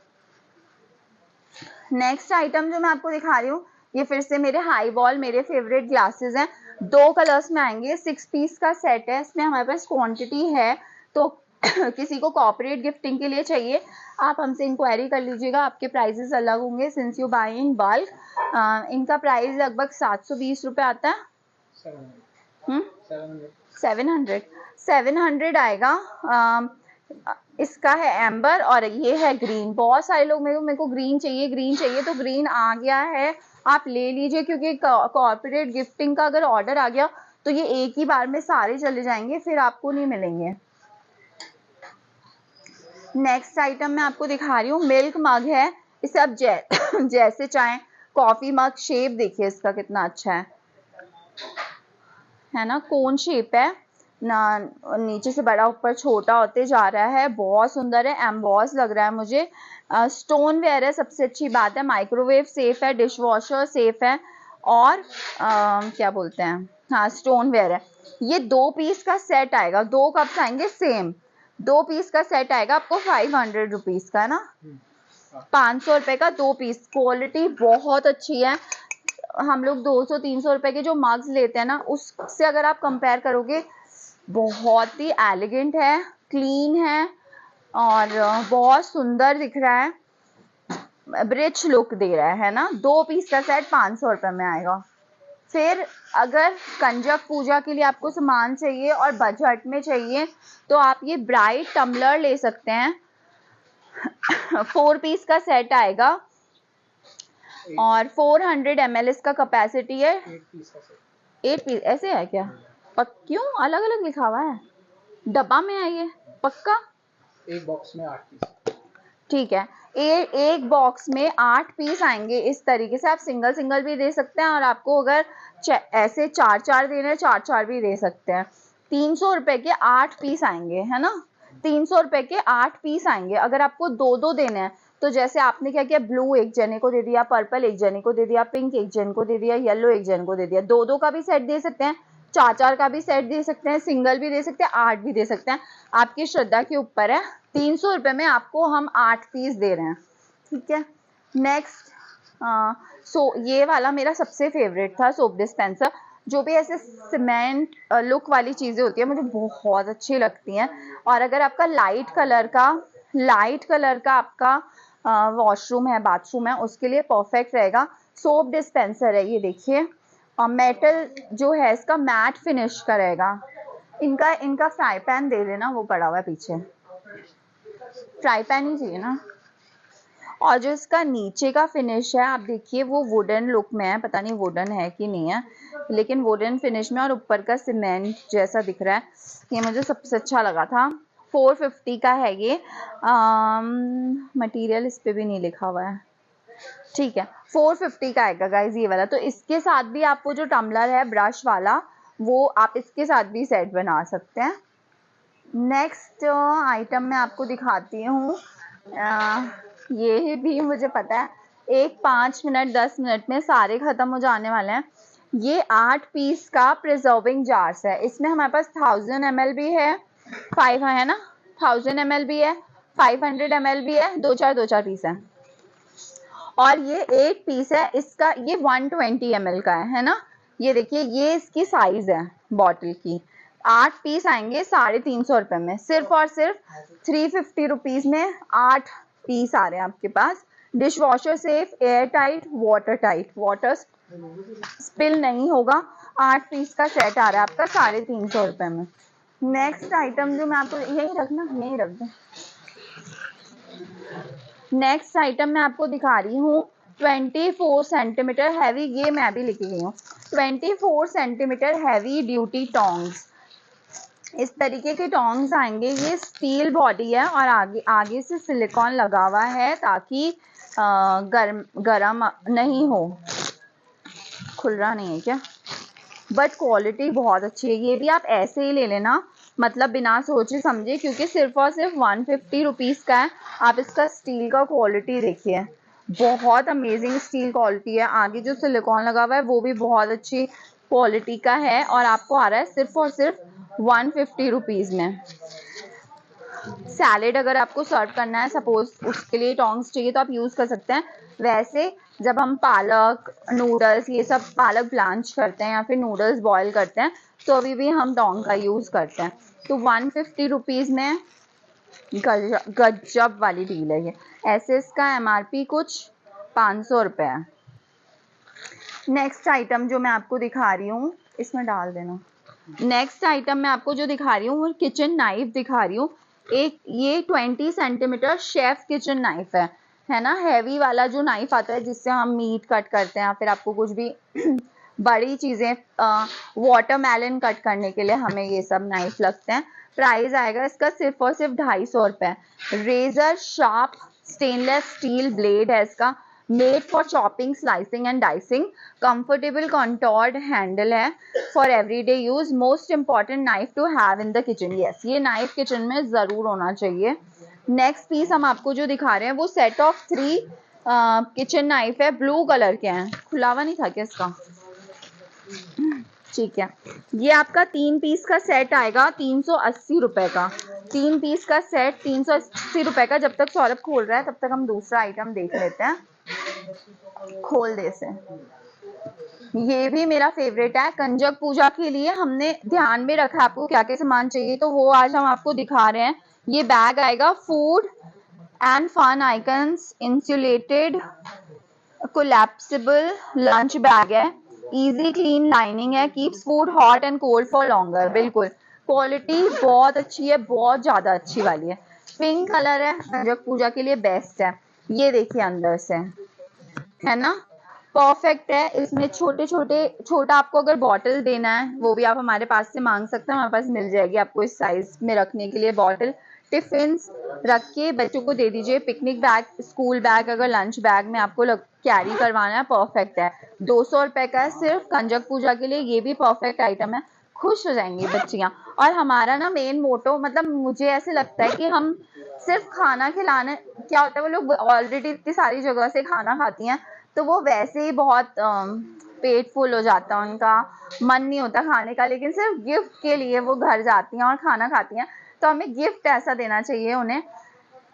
नेक्स्ट आइटम जो मैं आपको दिखा रही हूँ, ये फिर से मेरे हाई बॉल, मेरे फेवरेट ग्लासेस हैं। 2 कलर्स में आएंगे, 6 पीस का सेट है। इसमें हमारे पास क्वांटिटी है, तो किसी को कॉर्पोरेट गिफ्टिंग के लिए चाहिए आप हमसे इंक्वायरी कर लीजिएगा। आपके प्राइसेस अलग होंगे since you buy in bulk. इनका प्राइस लगभग 720 रुपये आता है। 700 आएगा। इसका है एम्बर और ये है ग्रीन। बहुत सारे लोग मेरे को ग्रीन चाहिए, तो ग्रीन आ गया है, आप ले लीजिए, क्योंकि कॉर्पोरेट गिफ्टिंग का अगर ऑर्डर आ गया तो ये एक ही बार में सारे चले जाएंगे, फिर आपको नहीं मिलेंगे। नेक्स्ट आइटम मैं आपको दिखा रही हूँ, मिल्क मग है। इसे आप जैसे चाहें, कॉफी मग, शेप देखिए इसका कितना अच्छा है ना, कोन शेप है ना, नीचे से बड़ा ऊपर छोटा होते जा रहा है, बहुत सुंदर है, एम्बॉस लग रहा है मुझे। स्टोन वेयर है, सबसे अच्छी बात है। माइक्रोवेव सेफ है, डिश वॉशर सेफ है, और क्या बोलते हैं, हाँ स्टोन वेयर है। ये 2 पीस का सेट आएगा, 2 कप्स आएंगे सेम, 2 पीस का सेट आएगा आपको 500 रुपीज का, है ना, 500 रुपए का 2 पीस। क्वालिटी बहुत अच्छी है। हम लोग 200-300 रुपए के जो मग्स लेते हैं ना, उससे अगर आप कंपेयर करोगे, बहुत ही एलिगेंट है, क्लीन है, और बहुत सुंदर दिख रहा है, रिच लुक दे रहा है ना। 2 पीस का सेट 500 रुपए में आएगा। फिर अगर कंजक पूजा के लिए आपको सामान चाहिए और बजट में चाहिए, तो आप ये ब्राइट टम्बलर ले सकते हैं। 4 पीस का सेट आएगा, और 400 ml इसका कैपेसिटी है। 8 पीस ऐसे है क्या? क्यों अलग अलग लिखा हुआ है? डब्बा में है ये पक्का? एक बॉक्स में 8 पीस। ठीक है, एक बॉक्स में 8 पीस आएंगे। इस तरीके से आप सिंगल सिंगल भी दे सकते हैं, और आपको अगर ऐसे 4-4 देने हैं, 4-4 भी दे सकते हैं। 300 रुपए के 8 पीस आएंगे, है ना। 300 रुपए के 8 पीस आएंगे। अगर आपको 2-2 देने हैं, तो जैसे आपने क्या किया, ब्लू एक जने को दे दिया, पर्पल एक जने को दे दिया, पिंक एक जन को दे दिया, येलो एक जन को दे दिया। 2-2 का भी सेट दे सकते हैं, 4-4 का भी सेट दे सकते हैं, सिंगल भी दे सकते हैं, 8 भी दे सकते हैं, आपकी श्रद्धा के ऊपर है। 300 रुपए में आपको हम 8 पीस दे रहे हैं, ठीक है। नेक्स्ट, ये वाला मेरा सबसे फेवरेट था, सोप डिस्पेंसर। जो भी ऐसे सीमेंट लुक वाली चीजें होती है मुझे बहुत अच्छी लगती हैं। और अगर आपका लाइट कलर का आपका वॉशरूम है, बाथरूम है, उसके लिए परफेक्ट रहेगा। सोप डिस्पेंसर है ये, देखिए। मेटल जो है इसका मैट फिनिश का रहेगा। इनका फ्राई पैन दे देना, वो पड़ा हुआ है पीछे, फ्राई पैन ही चाहिए ना। और जो इसका नीचे का फिनिश है, आप देखिए, वो वुडन लुक में है, पता नहीं वुडन है कि नहीं है, लेकिन वुडन फिनिश में, और ऊपर का सीमेंट जैसा दिख रहा है। ये मुझे सबसे अच्छा लगा था। 450 का है ये। मटेरियल इस पे भी नहीं लिखा हुआ है, ठीक है। 450 का आएगा गाइज ये वाला। तो इसके साथ भी आपको जो टम्बलर है ब्रश वाला, वो आप इसके साथ भी सेट बना सकते हैं। नेक्स्ट आइटम मैं आपको दिखाती हूँ। ये भी मुझे पता है 5 मिनट 10 मिनट में सारे खत्म हो जाने वाले हैं। ये 8 पीस का प्रिजर्विंग जार्स है। इसमें हमारे पास 1000 ml भी है, 5 है ना, 1000 ml भी है, 500 ml भी है, 2-4 पीस है। और ये 8 पीस है, इसका ये 120 ml का है ना। ये देखिए, ये इसकी साइज है बॉटल की। 8 पीस आएंगे 350 रुपए में, सिर्फ और सिर्फ 350 रुपीज में 8 पीस आ रहे हैं आपके पास। Dishwasher safe, airtight, water spill नहीं होगा। 8 पीस का सेट आ रहा है आपका 350 रुपए में। नेक्स्ट आइटम जो मैं आपको, यही रख दें। नेक्स्ट आइटम मैं आपको दिखा रही हूँ 24 सेंटीमीटर हैवी, ये मैं भी लिखी गई हूँ। 24 सेंटीमीटर हैवी ड्यूटी टोंग्स। इस तरीके के टोंग्स आएंगे। ये स्टील बॉडी है और आगे से सिलिकॉन लगा हुआ है, ताकि गरम नहीं हो। खुल रहा नहीं है क्या? बट क्वालिटी बहुत अच्छी है। ये भी आप ऐसे ही ले लेना, मतलब बिना सोचे समझे, क्योंकि सिर्फ और सिर्फ 150 रुपीज़ का है। आप इसका स्टील का क्वालिटी देखिए, बहुत अमेजिंग स्टील क्वालिटी है। आगे जो सिलिकॉन लगा हुआ है वो भी बहुत अच्छी क्वालिटी का है, और आपको आ रहा है सिर्फ और सिर्फ 150 रुपीज़ में। सैलेड अगर आपको सर्व करना है, सपोज उसके लिए टोंग्स चाहिए, तो आप यूज़ कर सकते हैं। वैसे जब हम पालक, नूडल्स, ये सब पालक ब्लांच करते हैं या फिर नूडल्स बॉईल करते हैं, तो अभी भी हम टोंग का यूज़ करते हैं। तो 150 रुपीज़ में गजब वाली डील है ये। ऐसे इसका MRP कुछ 500 रुपये है। नेक्स्ट आइटम जो मैं आपको दिखा रही हूँ, इसमें डाल देना। नेक्स्ट आइटम मैं आपको जो दिखा रही हूँ वो किचन नाइफ दिखा रही हूँ। एक ये 20 सेंटीमीटर शेफ किचन नाइफ है ना, हैवी वाला जो नाइफ आता है जिससे हम मीट कट करते हैं, या फिर आपको कुछ भी बड़ी चीज़ें, वाटरमेलन कट करने के लिए हमें ये सब नाइफ लगते हैं। प्राइस आएगा इसका सिर्फ और सिर्फ 250 रुपये। Razor sharp stainless steel blade है इसका, made for chopping, slicing and dicing. Comfortable contoured handle है for everyday use. Most important knife to have in the kitchen. Yes, ये नाइफ किचन में ज़रूर होना चाहिए। नेक्स्ट पीस हम आपको जो दिखा रहे हैं वो सेट ऑफ 3 किचन नाइफ है, ब्लू कलर के हैं। खुला हुआ नहीं था क्या इसका? ठीक है, ये आपका 3 पीस का सेट आएगा 380 रुपए का। 3 पीस का सेट 380 रुपए का। जब तक सौरभ खोल रहा है तब तक हम दूसरा आइटम देख लेते हैं। खोल दे से। ये भी मेरा फेवरेट है। कंजक पूजा के लिए हमने ध्यान में रखा आपको क्या क्या सामान चाहिए, तो वो आज हम आपको दिखा रहे हैं। ये बैग आएगा food and fun icons insulated collapsible lunch bag है। इजी क्लीन लाइनिंग है, keeps food hot and cold for longer. बिल्कुल क्वालिटी बहुत अच्छी है, बहुत ज्यादा अच्छी वाली है। पिंक कलर है, कंजक पूजा के लिए बेस्ट है। ये देखिए अंदर से, है ना, परफेक्ट है। इसमें छोटा आपको अगर बॉटल देना है वो भी आप हमारे पास से मांग सकते हैं, हमारे पास मिल जाएगी आपको इस साइज में रखने के लिए बॉटल। टिफिन रख के बच्चों को दे दीजिए। पिकनिक बैग, स्कूल बैग, अगर लंच बैग में आपको कैरी करवाना है, परफेक्ट है। 200 रुपए का है सिर्फ कंजक पूजा के लिए, ये भी परफेक्ट आइटम है, खुश हो जाएंगी बच्चियां। और हमारा ना मेन मोटो, मतलब मुझे ऐसे लगता है कि हम सिर्फ खाना खिलाने, क्या होता है वो लोग ऑलरेडी इतनी सारी जगह से खाना खाती हैं, तो वो वैसे ही बहुत पेट फुल हो जाता है, उनका मन नहीं होता खाने का, लेकिन सिर्फ गिफ्ट के लिए वो घर जाती हैं और खाना खाती हैं। तो हमें गिफ्ट ऐसा देना चाहिए उन्हें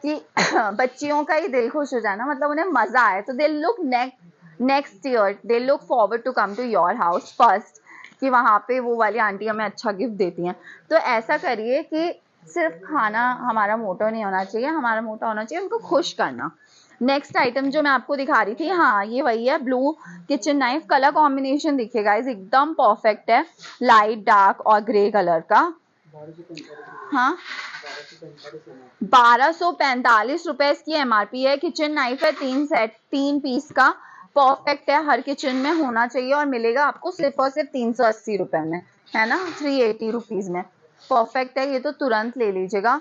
कि बच्चियों का ही दिल खुश हो जाना, मतलब उन्हें मजा आए, तो they look next year, they look forward to come to your house first, कि वहां पे वो वाली आंटी हमें अच्छा गिफ्ट देती हैं। तो ऐसा करिए कि सिर्फ खाना हमारा मोटो नहीं होना चाहिए, हमारा मोटो होना चाहिए उनको खुश करना। नेक्स्ट आइटम जो मैं आपको दिखा रही थी, हाँ ये वही है, blue kitchen knife. Colour combination देखिए गाइस, एकदम परफेक्ट है, लाइट डार्क और ग्रे कलर का। हाँ 1245 रुपए इसकी एमआरपी है। किचन नाइफ है, 3 पीस का, परफेक्ट है, हर किचन में होना चाहिए, और मिलेगा आपको सिर्फ और सिर्फ 380 रुपए में, है ना, 380 रुपीज में। परफेक्ट है ये, तो तुरंत ले लीजिएगा।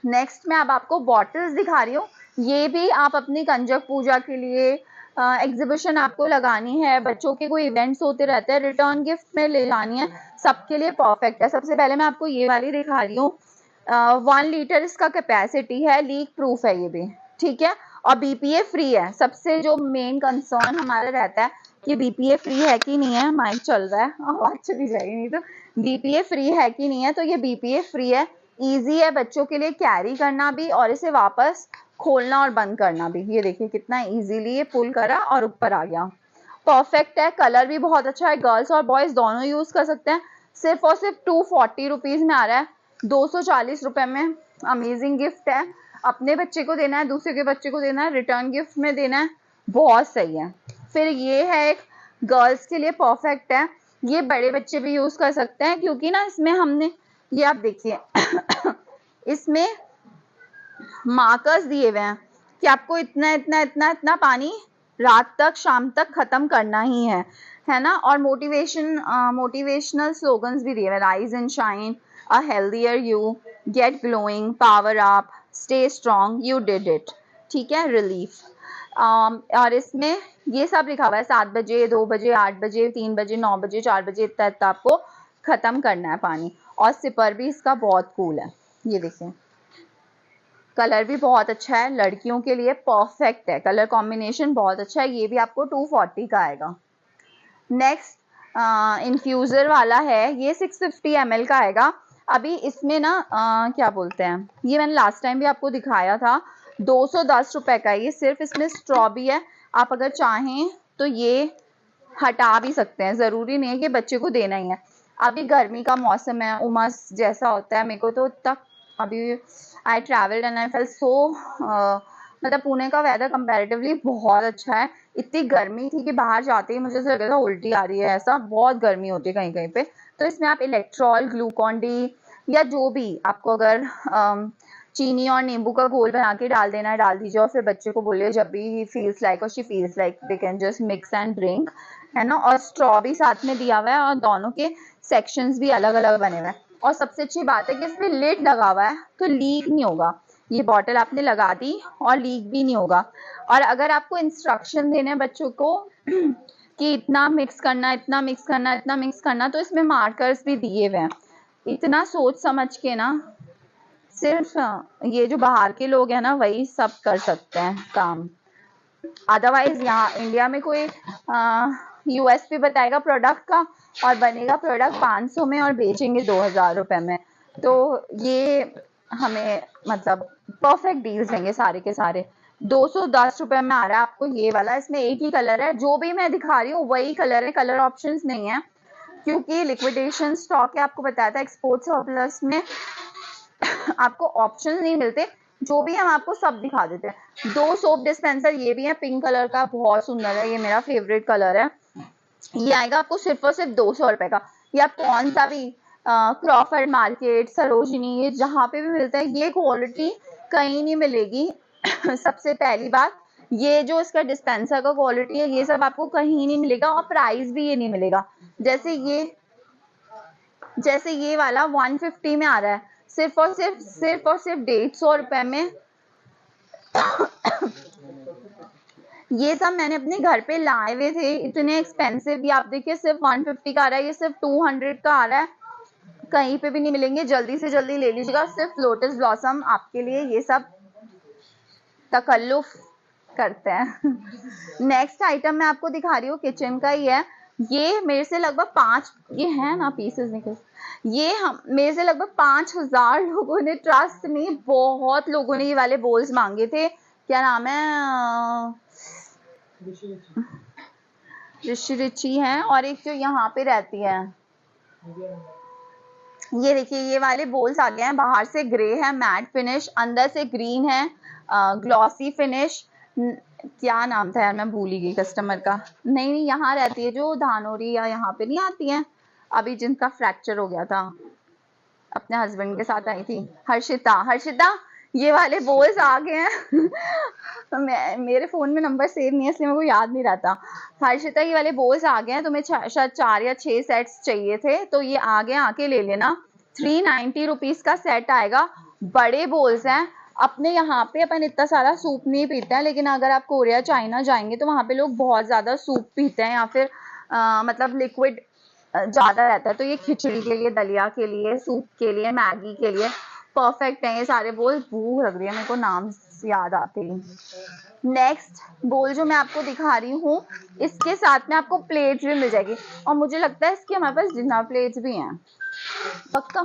नेक्स्ट मैं अब आपको बॉटल्स दिखा रही हूँ। ये भी आप अपनी कंजक पूजा के लिए, एग्जीबिशन आपको लगानी है, बच्चों के कोई इवेंट्स होते रहते हैं, रिटर्न गिफ्ट में ले जानी है, सबके लिए परफेक्ट है। सबसे पहले मैं आपको ये वाली दिखा रही हूँ, 1 लीटर इसका कैपेसिटी है, लीक प्रूफ है ये भी, ठीक है, और बीपीए फ्री है। सबसे जो मेन कंसर्न हमारा रहता है कि बीपीए फ्री है कि नहीं है, माइक चल रहा है, आवाज चली जाएगी नहीं तो, बीपीए फ्री है कि नहीं है, तो ये बीपीए फ्री है, इजी है बच्चों के लिए कैरी करना भी, और इसे वापस खोलना और बंद करना भी। ये देखिए कितना इजीली ये पुल करा और ऊपर आ गया, परफेक्ट है। कलर भी बहुत अच्छा है, गर्ल्स और बॉयज दोनों यूज कर सकते हैं। सिर्फ और सिर्फ 240 रुपीज में आ रहा है, 240 रुपए में। अमेजिंग गिफ्ट है, अपने बच्चे को देना है, दूसरे के बच्चे को देना है, रिटर्न गिफ्ट में देना है, बहुत सही है। फिर ये है एक गर्ल्स के लिए परफेक्ट है, ये बड़े बच्चे भी यूज कर सकते हैं, क्योंकि ना इसमें हमने, ये आप देखिए इसमें मार्कर्स दिए हुए हैं कि आपको इतना इतना इतना इतना पानी रात तक, शाम तक खत्म करना ही है ना। और मोटिवेशनल स्लोगन्स भी दिए हुए, rise and shine, a healthier you, get glowing, power up, stay strong, you did it, ठीक है, रिलीफ। और इसमें ये सब लिखा हुआ है, 7 बजे, 2 बजे, 8 बजे, 3 बजे, 9 बजे, 4 बजे, इतना इतना आपको खत्म करना है पानी। और सिपर भी इसका बहुत कूल है, ये देखिए, कलर भी बहुत अच्छा है, लड़कियों के लिए परफेक्ट है, कलर कॉम्बिनेशन बहुत अच्छा है। ये भी आपको 240 का आएगा। नेक्स्ट इन्फ्यूजर वाला है, ये 650 ml का आएगा। अभी इसमें ना क्या बोलते हैं, ये मैंने लास्ट टाइम भी आपको दिखाया था, 210 रुपए का। ये सिर्फ इसमें स्ट्रॉ भी है, आप अगर चाहें तो ये हटा भी सकते हैं, जरूरी नहीं है कि बच्चे को देना ही है। अभी गर्मी का मौसम है, उमस जैसा होता है, मेरे को तो तक अभी I travelled and I felt so, मतलब पुणे का वेदर कंपैरेटिवली बहुत अच्छा है। इतनी गर्मी थी कि बाहर जाते ही मुझे ऐसा लगा था उल्टी आ रही है, ऐसा बहुत गर्मी होती है कहीं कहीं पे। तो इसमें आप इलेक्ट्रॉल, ग्लूकॉन डी, या जो भी आपको अगर चीनी और नींबू का घोल बना के डाल देना है, डाल दीजिए, और फिर बच्चे को बोलिए जब भी ही फील्स लाइक और she feels like they can just mix and drink, है ना। और स्ट्रॉ भी साथ में दिया हुआ है, और दोनों के सेक्शंस भी अलग अलग बने हुए हैं। और सबसे अच्छी बात है कि इसमें लिड लगा हुआ है, तो लीक नहीं होगा। ये बॉटल आपने लगा दी और लीक भी नहीं होगा। और अगर आपको इंस्ट्रक्शन देने हैं बच्चों को कि इतना मिक्स करना, इतना मिक्स करना, इतना मिक्स करना, तो इसमें मार्कर्स भी दिए हुए हैं। इतना सोच समझ के ना, सिर्फ ये जो बाहर के लोग हैं ना, वही सब कर सकते हैं काम। अदरवाइज यहाँ इंडिया में कोई यूएस पे बताएगा प्रोडक्ट का, और बनेगा प्रोडक्ट 500 में और बेचेंगे 2000 रुपए में। तो ये हमें मतलब परफेक्ट डील्स देंगे सारे के सारे। 210 रुपए में आ रहा है आपको ये वाला, इसमें एक ही कलर है, जो भी मैं दिखा रही हूँ वही कलर है, कलर ऑप्शंस नहीं है, क्योंकि लिक्विडेशन स्टॉक है। आपको बताया था एक्सपोर्ट सरप्लस में आपको ऑप्शन नहीं मिलते, जो भी हम आपको सब दिखा देते हैं। 2 सोप डिस्पेंसर ये भी है, पिंक कलर का, बहुत सुंदर है, ये मेरा फेवरेट कलर है। ये आएगा आपको सिर्फ और सिर्फ 200 रुपए का। ये आप कौन सा भी क्रॉफर्ड मार्केट, सरोजिनी, ये जहाँ पे भी मिलता है, ये क्वालिटी कहीं नहीं मिलेगी। सबसे पहली बात, ये जो इसका डिस्पेंसर का क्वालिटी है, ये सब आपको कहीं नहीं मिलेगा, और प्राइस भी ये नहीं मिलेगा। जैसे ये वाला 150 में आ रहा है, सिर्फ और सिर्फ 150 रुपए में। ये सब मैंने अपने घर पे लाए हुए थे, इतने एक्सपेंसिव भी। आप देखिए सिर्फ 150 का आ रहा है, ये सिर्फ 200 का आ रहा है, कहीं पे भी नहीं मिलेंगे। जल्दी से जल्दी ले लीजिएगा। सिर्फ लोटस ब्लॉसम आपके लिए ये सब तकल्लुफ करते हैं। नेक्स्ट आइटम मैं आपको दिखा रही हूँ, किचन का ही है। ये मेरे से लगभग 5 ये है ना पीसेस निकल, ये हम मेरे से लगभग 5000 लोगों ने, ट्रस्ट में बहुत लोगों ने ये वाले बोल्स मांगे थे। क्या नाम है, ऋषि रिची है, और एक जो यहाँ पे रहती है। ये देखिए ये वाले बोल्स आ गए हैं। बाहर से ग्रे है मैट फिनिश, अंदर से ग्रीन है ग्लॉसी फिनिश। क्या नाम था यार, मैं भूल ही गई कस्टमर का। नहीं यहाँ रहती है जो धानोरी, या यहाँ पे नहीं आती है अभी, जिनका फ्रैक्चर हो गया था, अपने हस्बैंड के साथ आई थी, हर्षिता। ये वाले बोल्स आ गए हैं। मेरे फोन में नंबर सेव नहीं है इसलिए मेरे को याद नहीं रहता। हर्षिता ये वाले बोल्स आ गए हैं, तुम्हें शायद 4 या 6 सेट्स चाहिए थे, तो ये आ गए, आके ले लेना। 390 रुपीज का सेट आएगा। बड़े बोल्स हैं। अपने यहाँ पे अपन इतना सारा सूप नहीं पीते हैं, लेकिन अगर आप कोरिया चाइना जाएंगे तो वहाँ पे लोग बहुत ज्यादा सूप पीते हैं, या फिर मतलब लिक्विड ज्यादा रहता है। तो ये खिचड़ी के लिए, दलिया के लिए, सूप के लिए, मैगी के लिए परफेक्ट है ये सारे बोल। भूख लग रही है मेरे को, नाम याद आते ही। नेक्स्ट बोल जो मैं आपको दिखा रही हूँ, इसके साथ में आपको प्लेट भी मिल जाएगी, और मुझे लगता है इसके हमारे पास डिनर प्लेट्स भी हैं पक्का।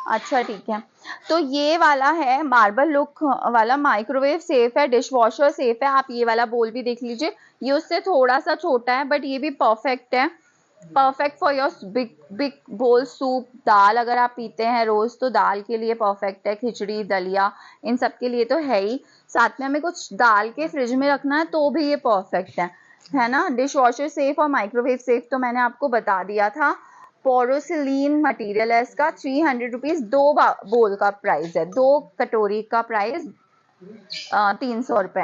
अच्छा ठीक है। तो ये वाला है मार्बल लुक वाला, माइक्रोवेव सेफ है, डिश वॉशर सेफ है। आप ये वाला बोल भी देख लीजिए, ये उससे थोड़ा सा छोटा है बट ये भी परफेक्ट है। Perfect for your big big बोल सूप। दाल अगर आप पीते हैं रोज तो दाल के लिए परफेक्ट है, खिचड़ी दलिया इन सब के लिए तो है ही। साथ में हमें कुछ दाल के फ्रिज में रखना है तो भी ये परफेक्ट है ना। डिश वॉशर सेफ और माइक्रोवेव सेफ तो मैंने आपको बता दिया था। पोरोसिलीन मटेरियल है इसका। 300 रुपीज 2 बोल का प्राइस है, 2 कटोरी का प्राइस 300 रुपए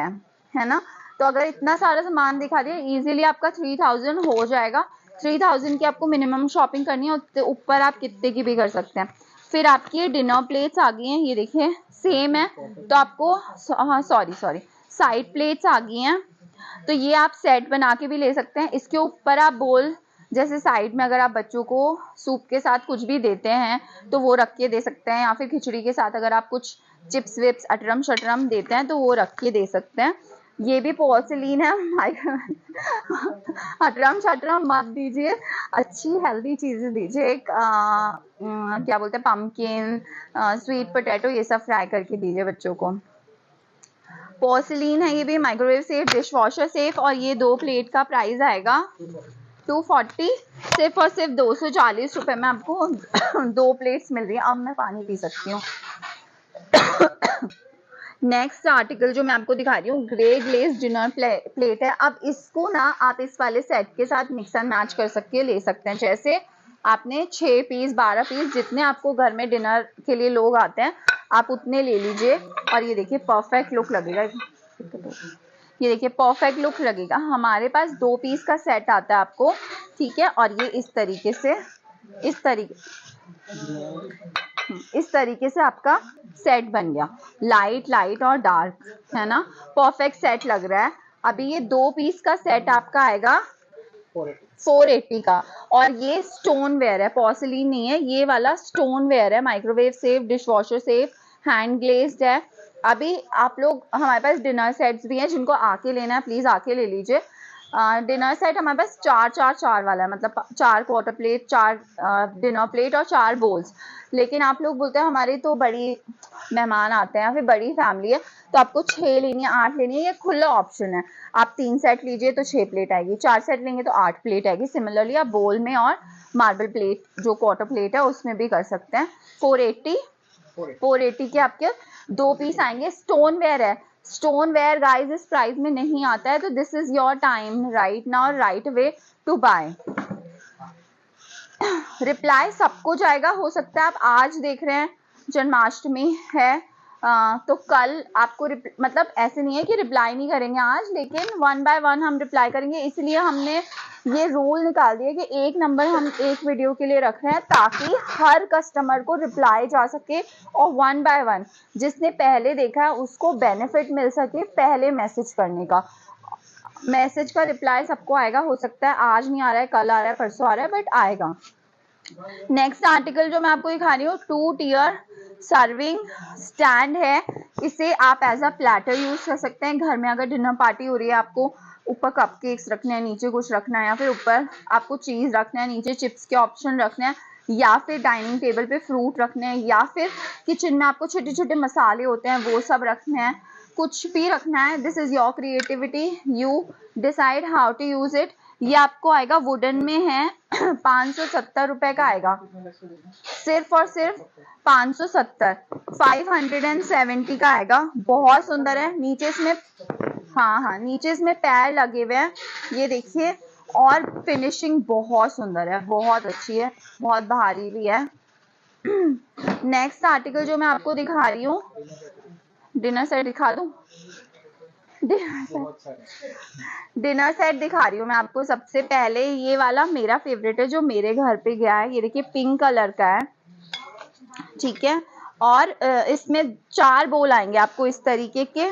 है ना। तो अगर इतना सारा सामान दिखा दिया, इजीली आपका 3000 हो जाएगा। 3000 की आपको मिनिमम शॉपिंग करनी है, उससे ऊपर आप कितने की भी कर सकते हैं। फिर आपकी ये डिनर प्लेट्स आ गई हैं, ये देखिए सेम है। तो आपको हाँ सॉरी साइड प्लेट्स आ गई हैं, तो ये आप सेट बना के भी ले सकते हैं। इसके ऊपर आप बोल जैसे साइड में अगर आप बच्चों को सूप के साथ कुछ भी देते हैं तो वो रख के दे सकते हैं, या फिर खिचड़ी के साथ अगर आप कुछ चिप्स विप्स अटरम शटरम देते हैं तो वो रख के दे सकते हैं। ये भी पोर्सिलीन है। अटरम शटरम मत दीजिए, अच्छी हेल्दी चीजें दीजिए। एक क्या बोलते हैं पम्पकिन, स्वीट पोटैटो, ये सब फ्राई करके दीजिए बच्चों को। पोर्सिलीन है ये भी, microwave safe, dish washer safe. और ये 2 प्लेट का प्राइस आएगा 240। सिर्फ और सिर्फ 240 रुपए में आपको 2 प्लेट्स मिल रही है। अब मैं पानी पी सकती हूँ। नेक्स्ट आर्टिकल जो मैं आपको दिखा रही हूँ, ग्रे ग्लेज डिनर प्लेट है। अब इसको ना आप इस वाले सेट के साथ मिक्स एंड मैच कर सकते ले सकते हैं। जैसे आपने 6 पीस 12 पीस जितने आपको घर में डिनर के लिए लोग आते हैं आप उतने ले लीजिए। और ये देखिए परफेक्ट लुक लगेगा, ये देखिए परफेक्ट लुक लगेगा। हमारे पास 2 पीस का सेट आता है आपको, ठीक है। और ये इस तरीके से आपका सेट बन गया, लाइट और डार्क है ना। परफेक्ट सेट लग रहा है। अभी ये 2 पीस का सेट आपका आएगा 480 का। और ये स्टोन वेयर है, पोर्सिलीन नहीं है, ये वाला स्टोन वेयर है। Microwave safe, dish washer safe, hand glazed है। अभी आप लोग, हमारे पास डिनर सेट्स भी हैं, जिनको आके लेना है प्लीज आके ले लीजिए। डिनर सेट हमारे पास 4 वाला है, मतलब 4 क्वार्टर प्लेट, 4 डिनर प्लेट और 4 बोल्स। लेकिन आप लोग बोलते हैं हमारी तो बड़ी मेहमान आते हैं, फिर बड़ी फैमिली है, तो आपको 6 लेनी है 8 लेनी है, ये खुला ऑप्शन है। आप 3 सेट लीजिए तो 6 प्लेट आएगी, 4 सेट लेंगे तो 8 प्लेट आएगी। सिमिलरली आप बोल में और मार्बल प्लेट जो क्वार्टर प्लेट है उसमें भी कर सकते हैं। 480 के आपके 2 पीस आएंगे। स्टोन वेयर है, स्टोन वेयर गाइज इस प्राइस में नहीं आता है, तो this is your time right now, right way to buy. Reply सबको जाएगा, हो सकता है आप आज देख रहे हैं जन्माष्टमी है तो कल आपको मतलब ऐसे नहीं है कि रिप्लाई नहीं करेंगे आज, लेकिन 1 बाय 1 हम रिप्लाई करेंगे। इसलिए हमने ये रूल निकाल दिया कि एक नंबर हम एक वीडियो के लिए रख रहे हैं ताकि हर कस्टमर को रिप्लाई जा सके और 1 बाय 1 जिसने पहले देखा है उसको बेनिफिट मिल सके पहले मैसेज करने का। मैसेज का रिप्लाई सबको आएगा, हो सकता है आज नहीं आ रहा है, कल आ रहा है, परसों आ रहा है, बट आएगा। नेक्स्ट आर्टिकल जो मैं आपको दिखा रही हूँ 2 टियर सर्विंग स्टैंड है। इसे आप एज अ प्लेटर यूज कर सकते हैं। घर में अगर डिनर पार्टी हो रही है, आपको ऊपर कपकेक्स रखने हैं, नीचे कुछ रखना है, या फिर ऊपर आपको चीज रखना है, नीचे चिप्स के ऑप्शन रखने हैं, या फिर डाइनिंग टेबल पे फ्रूट रखने हैं, या फिर किचन में आपको छोटे छोटे मसाले होते हैं वो सब रखने हैं, कुछ भी रखना है। This is your creativity, you decide how to use it. ये आपको आएगा वुडन में है 570 रुपए का आएगा, सिर्फ और सिर्फ 570, 570 का आएगा। बहुत सुंदर है। नीचे इसमें हाँ नीचे इसमें पैर लगे हुए हैं, ये देखिए, और फिनिशिंग बहुत सुंदर है, बहुत अच्छी है, बहुत भारी भी है। नेक्स्ट आर्टिकल जो मैं आपको दिखा रही हूँ, डिनर सेट दिखा दूं? डिनर सेट दिखा रही हूँ मैं आपको। सबसे पहले ये वाला मेरा फेवरेट है जो मेरे घर पे गया है, ये देखिए पिंक कलर का है, ठीक है। और इसमें 4 बोल आएंगे आपको इस तरीके के,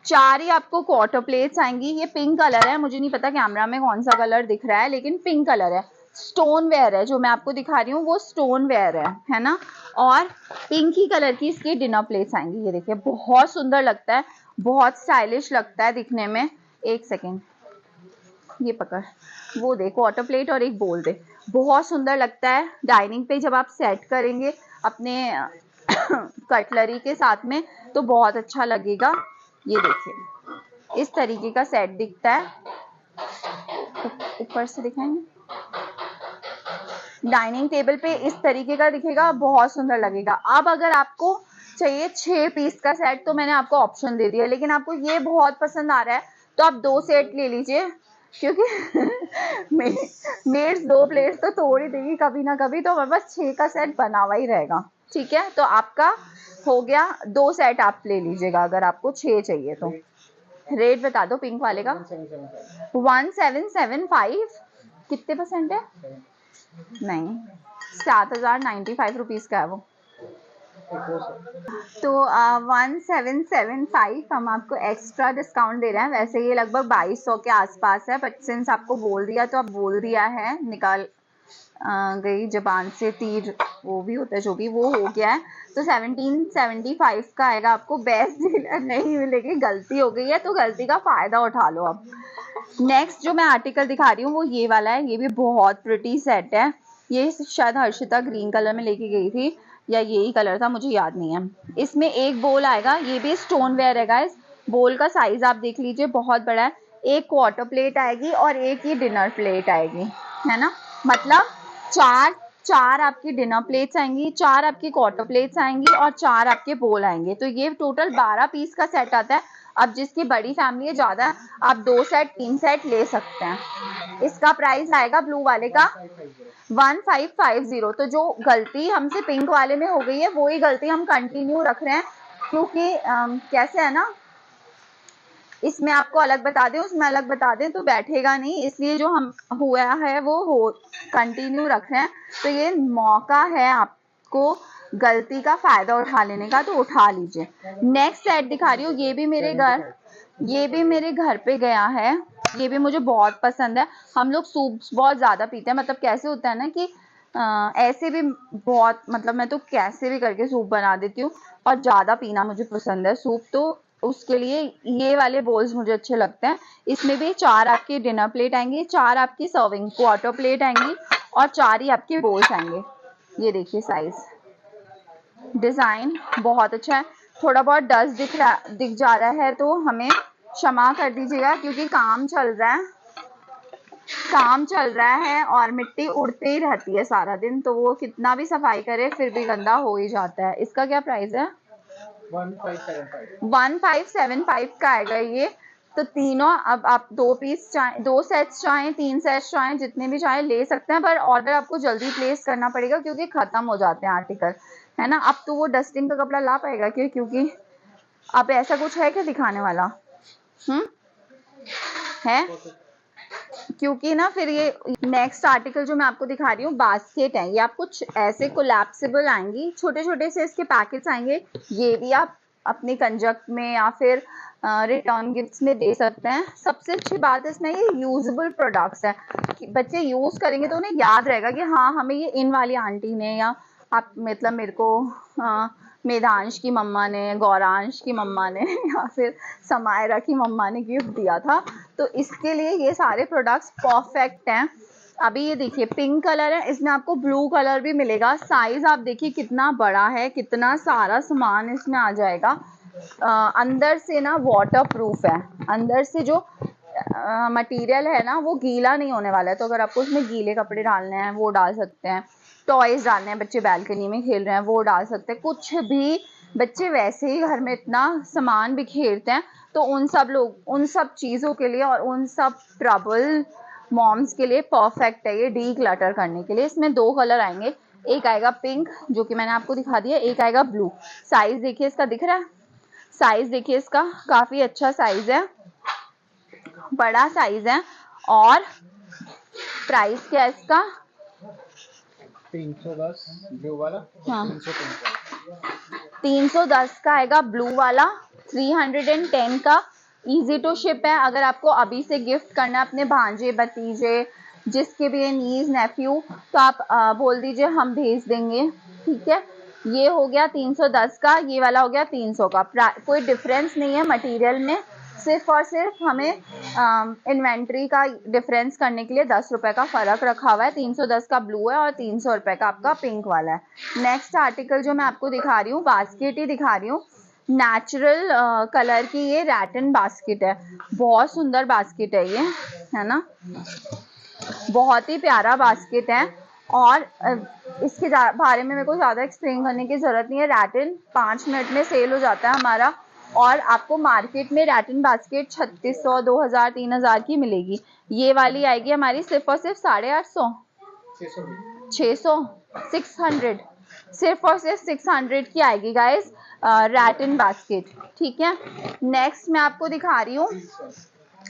4 ही आपको क्वार्टर प्लेट्स आएंगी। ये पिंक कलर है, मुझे नहीं पता कैमरा में कौन सा कलर दिख रहा है, लेकिन पिंक कलर है। स्टोन वेयर है, जो मैं आपको दिखा रही हूँ वो स्टोन वेयर है ना। और पिंक ही कलर की इसकी डिनर प्लेट्स आएंगी। ये देखिए बहुत सुंदर लगता है, बहुत स्टाइलिश लगता है दिखने में। एक सेकेंड, ये पकड़, वो दे क्वार्टर प्लेट और एक बोल दे। बहुत सुंदर लगता है डाइनिंग पे जब आप सेट करेंगे अपने कटलरी के साथ में, तो बहुत अच्छा लगेगा। ये देखिए इस तरीके का सेट दिखता है, ऊपर से दिखाएंगे, डाइनिंग टेबल पे इस तरीके का दिखेगा, बहुत सुंदर लगेगा। अब अगर आपको चाहिए 6 पीस का सेट, तो मैंने आपको ऑप्शन दे दिया, लेकिन आपको ये बहुत पसंद आ रहा है तो आप 2 सेट ले लीजिए, क्योंकि मेड्स 2 प्लेट्स तो तोड़ ही देगी कभी ना कभी, तो हमारे पास 6 का सेट बना हुआ ही रहेगा, ठीक है। तो आपका हो गया, 2 सेट आप ले लीजिएगा अगर आपको 6 चाहिए तो। रेट बता दो पिंक वाले का। 1775 कितने परसेंट है? नहीं, 7095 रुपीज का है वो। तो 1775 हम आपको एक्स्ट्रा डिस्काउंट दे रहे हैं। वैसे ये लगभग 2200 के आसपास है, बट सिंस आपको बोल दिया तो अब बोल दिया है, निकाल गई जबान से तीर, वो भी होता है जो भी, वो हो गया है। तो 1775 का आएगा आपको। बेस्ट डीलर नहीं मिलेगी, गलती हो गई है तो गलती का फायदा उठा लो अब। नेक्स्ट जो मैं आर्टिकल दिखा रही हूँ वो ये वाला है। ये भी बहुत प्रिटी सेट है। ये शायद हर्षिता ग्रीन कलर में लेके गई थी, या यही कलर था, मुझे याद नहीं है। इसमें एक बोल आएगा, ये भी स्टोन वेयर है गाइस। बोल का साइज आप देख लीजिए, बहुत बड़ा है। एक क्वार्टर प्लेट आएगी और एक ही डिनर प्लेट आएगी, है ना। मतलब 4 आपकी डिनर प्लेट्स आएंगी, 4 आपकी क्वार्टर प्लेट्स आएंगी और 4 आपके बोल आएंगे। तो ये टोटल 12 पीस का सेट आता है। अब जिसकी बड़ी फैमिली है ज्यादा, आप 2 सेट 3 सेट ले सकते हैं। इसका प्राइस आएगा ब्लू वाले का 1550। तो जो गलती हमसे पिंक वाले में हो गई है, वो ही गलती हम कंटिन्यू रख रहे हैं, क्योंकि कैसे है ना, इसमें आपको अलग बता दें उसमें अलग बता दें तो बैठेगा नहीं, इसलिए जो हम हुआ है वो हो कंटिन्यू रख रहे हैं। तो ये मौका है आपको गलती का फायदा उठा लेने का, तो उठा लीजिए। नेक्स्ट सेट दिखा रही हूँ, ये भी मेरे घर पे गया है। ये भी मुझे बहुत पसंद है। हम लोग सूप बहुत ज्यादा पीते हैं, मतलब कैसे होता है ना कि ऐसे भी बहुत, मतलब मैं तो कैसे भी करके सूप बना देती हूँ, और ज्यादा पीना मुझे पसंद है सूप, तो उसके लिए ये वाले बोल्स मुझे अच्छे लगते हैं। इसमें भी 4 आपकी डिनर प्लेट आएंगी, 4 आपकी सर्विंग क्वार्टर प्लेट आएंगी और 4 ही आपके बोल्स आएंगे। ये देखिए साइज, डिजाइन बहुत अच्छा है। थोड़ा बहुत डस्ट दिख जा रहा है तो हमें क्षमा कर दीजिएगा, क्योंकि काम चल रहा है और मिट्टी उड़ती ही रहती है सारा दिन, तो वो कितना भी सफाई करे फिर भी गंदा हो ही जाता है। इसका क्या प्राइस है? 1575 का आएगा ये। तो तीनों, अब आप 2 पीस चाहे, 2 सेट्स चाहें, 3 सेट्स चाहें, जितने भी चाहें ले सकते हैं, पर ऑर्डर आपको जल्दी प्लेस करना पड़ेगा क्योंकि खत्म हो जाते हैं आर्टिकल, है ना। अब तो वो डस्टिंग का कपड़ा ला पाएगा क्या? क्योंकि अब ऐसा कुछ है क्या दिखाने वाला? है क्योंकि ना फिर ये नेक्स्ट आर्टिकल जो मैं आपको दिखा रही हूँ बास्केट है, ये आप कुछ ऐसे कोलैप्सिबल आएंगी, छोटे छोटे से इसके पैकेट्स आएंगे, ये भी आप अपनी कंजक में या फिर रिटर्न गिफ्ट्स में दे सकते हैं। सबसे अच्छी बात इसमें ये यूजेबल प्रोडक्ट्स है कि बच्चे यूज करेंगे तो उन्हें याद रहेगा कि हाँ हमें ये इन वाली आंटी ने या आप मतलब मेरे को मेधांश की मम्मा ने, गौरांश की मम्मा ने या फिर समायरा की मम्मा ने गिफ्ट दिया था, तो इसके लिए ये सारे प्रोडक्ट्स परफेक्ट हैं। अभी ये देखिए पिंक कलर है, इसमें आपको ब्लू कलर भी मिलेगा। साइज आप देखिए कितना बड़ा है, कितना सारा सामान इसमें आ जाएगा। अंदर से ना वाटर प्रूफ है, अंदर से जो मटेरियल है ना वो गीला नहीं होने वाला है, तो अगर आपको उसमें गीले कपड़े डालने हैं वो डाल सकते हैं, टॉयज डालने हैं, बच्चे बैल्कनी में खेल रहे हैं वो डाल सकते हैं, कुछ भी। बच्चे वैसे ही घर में इतना सामान बिखेरते हैं, तो उन सब चीज़ों के लिए और उन सब ट्रबल मॉम्स के लिए परफेक्ट है ये डी क्लटर करने के लिए। इसमें 2 कलर आएंगे, एक आएगा पिंक जो कि मैंने आपको दिखा दिया, एक आएगा ब्लू। साइज देखिए इसका दिख रहा है, साइज देखिए इसका काफी अच्छा साइज है, बड़ा साइज है। और प्राइस क्या है इसका? 310 ब्लू वाला। हाँ 310 310 का आएगा ब्लू वाला, 310 का। इजी टू शिप है, अगर आपको अभी से गिफ्ट करना है अपने भांजे भतीजे जिसके भी नीज नेफ्यू, तो आप बोल दीजिए हम भेज देंगे, ठीक है। ये हो गया 310 का, ये वाला हो गया 300 का। कोई डिफरेंस नहीं है मटेरियल में, सिर्फ और सिर्फ हमें इन्वेंट्री का डिफरेंस करने के लिए 10 रुपए का फ़र्क रखा हुआ है। 310 का ब्लू है और 300 रुपए का आपका पिंक वाला है। नेक्स्ट आर्टिकल जो मैं आपको दिखा रही हूँ, बास्केट ही दिखा रही हूँ, नेचुरल कलर की ये रैटन बास्केट है, बहुत सुंदर बास्केट है ये, है ना, बहुत ही प्यारा बास्केट है। और इसके बारे में मेरे को ज़्यादा एक्सप्लेन करने की ज़रूरत नहीं है, रैटन 5 मिनट में सेल हो जाता है हमारा। और आपको मार्केट में रैटन बास्केट 3600, 2000, 3000 की मिलेगी। ये वाली आएगी हमारी सिर्फ और सिर्फ 850, 600, 600, सिर्फ और सिर्फ 600 की आएगी गाइस रैटन बास्केट, ठीक है। नेक्स्ट मैं आपको दिखा रही हूँ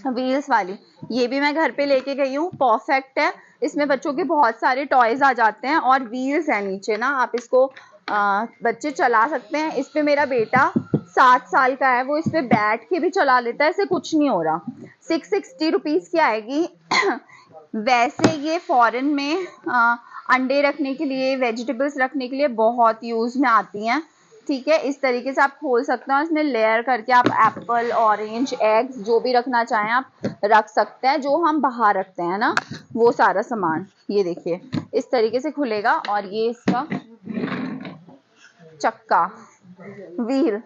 व्हील्स वाली, ये भी मैं घर पे लेके गई हूँ, परफेक्ट है। इसमें बच्चों के बहुत सारे टॉयज आ जाते हैं और व्हील्स है नीचे ना, आप इसको बच्चे चला सकते हैं। इस पे मेरा बेटा 7 साल का है, वो इस पे बैठ के भी चला लेता है, इसे कुछ नहीं हो रहा। 660 रुपीज़ की आएगी। वैसे ये फॉरेन में अंडे रखने के लिए, वेजिटेबल्स रखने के लिए बहुत यूज़ में आती हैं, ठीक है। इस तरीके से आप खोल सकते हैं, इसमें लेयर करके आप एप्पल, ऑरेंज, एग्स जो भी रखना चाहें आप रख सकते हैं, जो हम बाहर रखते हैं ना वो सारा सामान। ये देखिए इस तरीके से खुलेगा, और ये इसका चक्का व्हील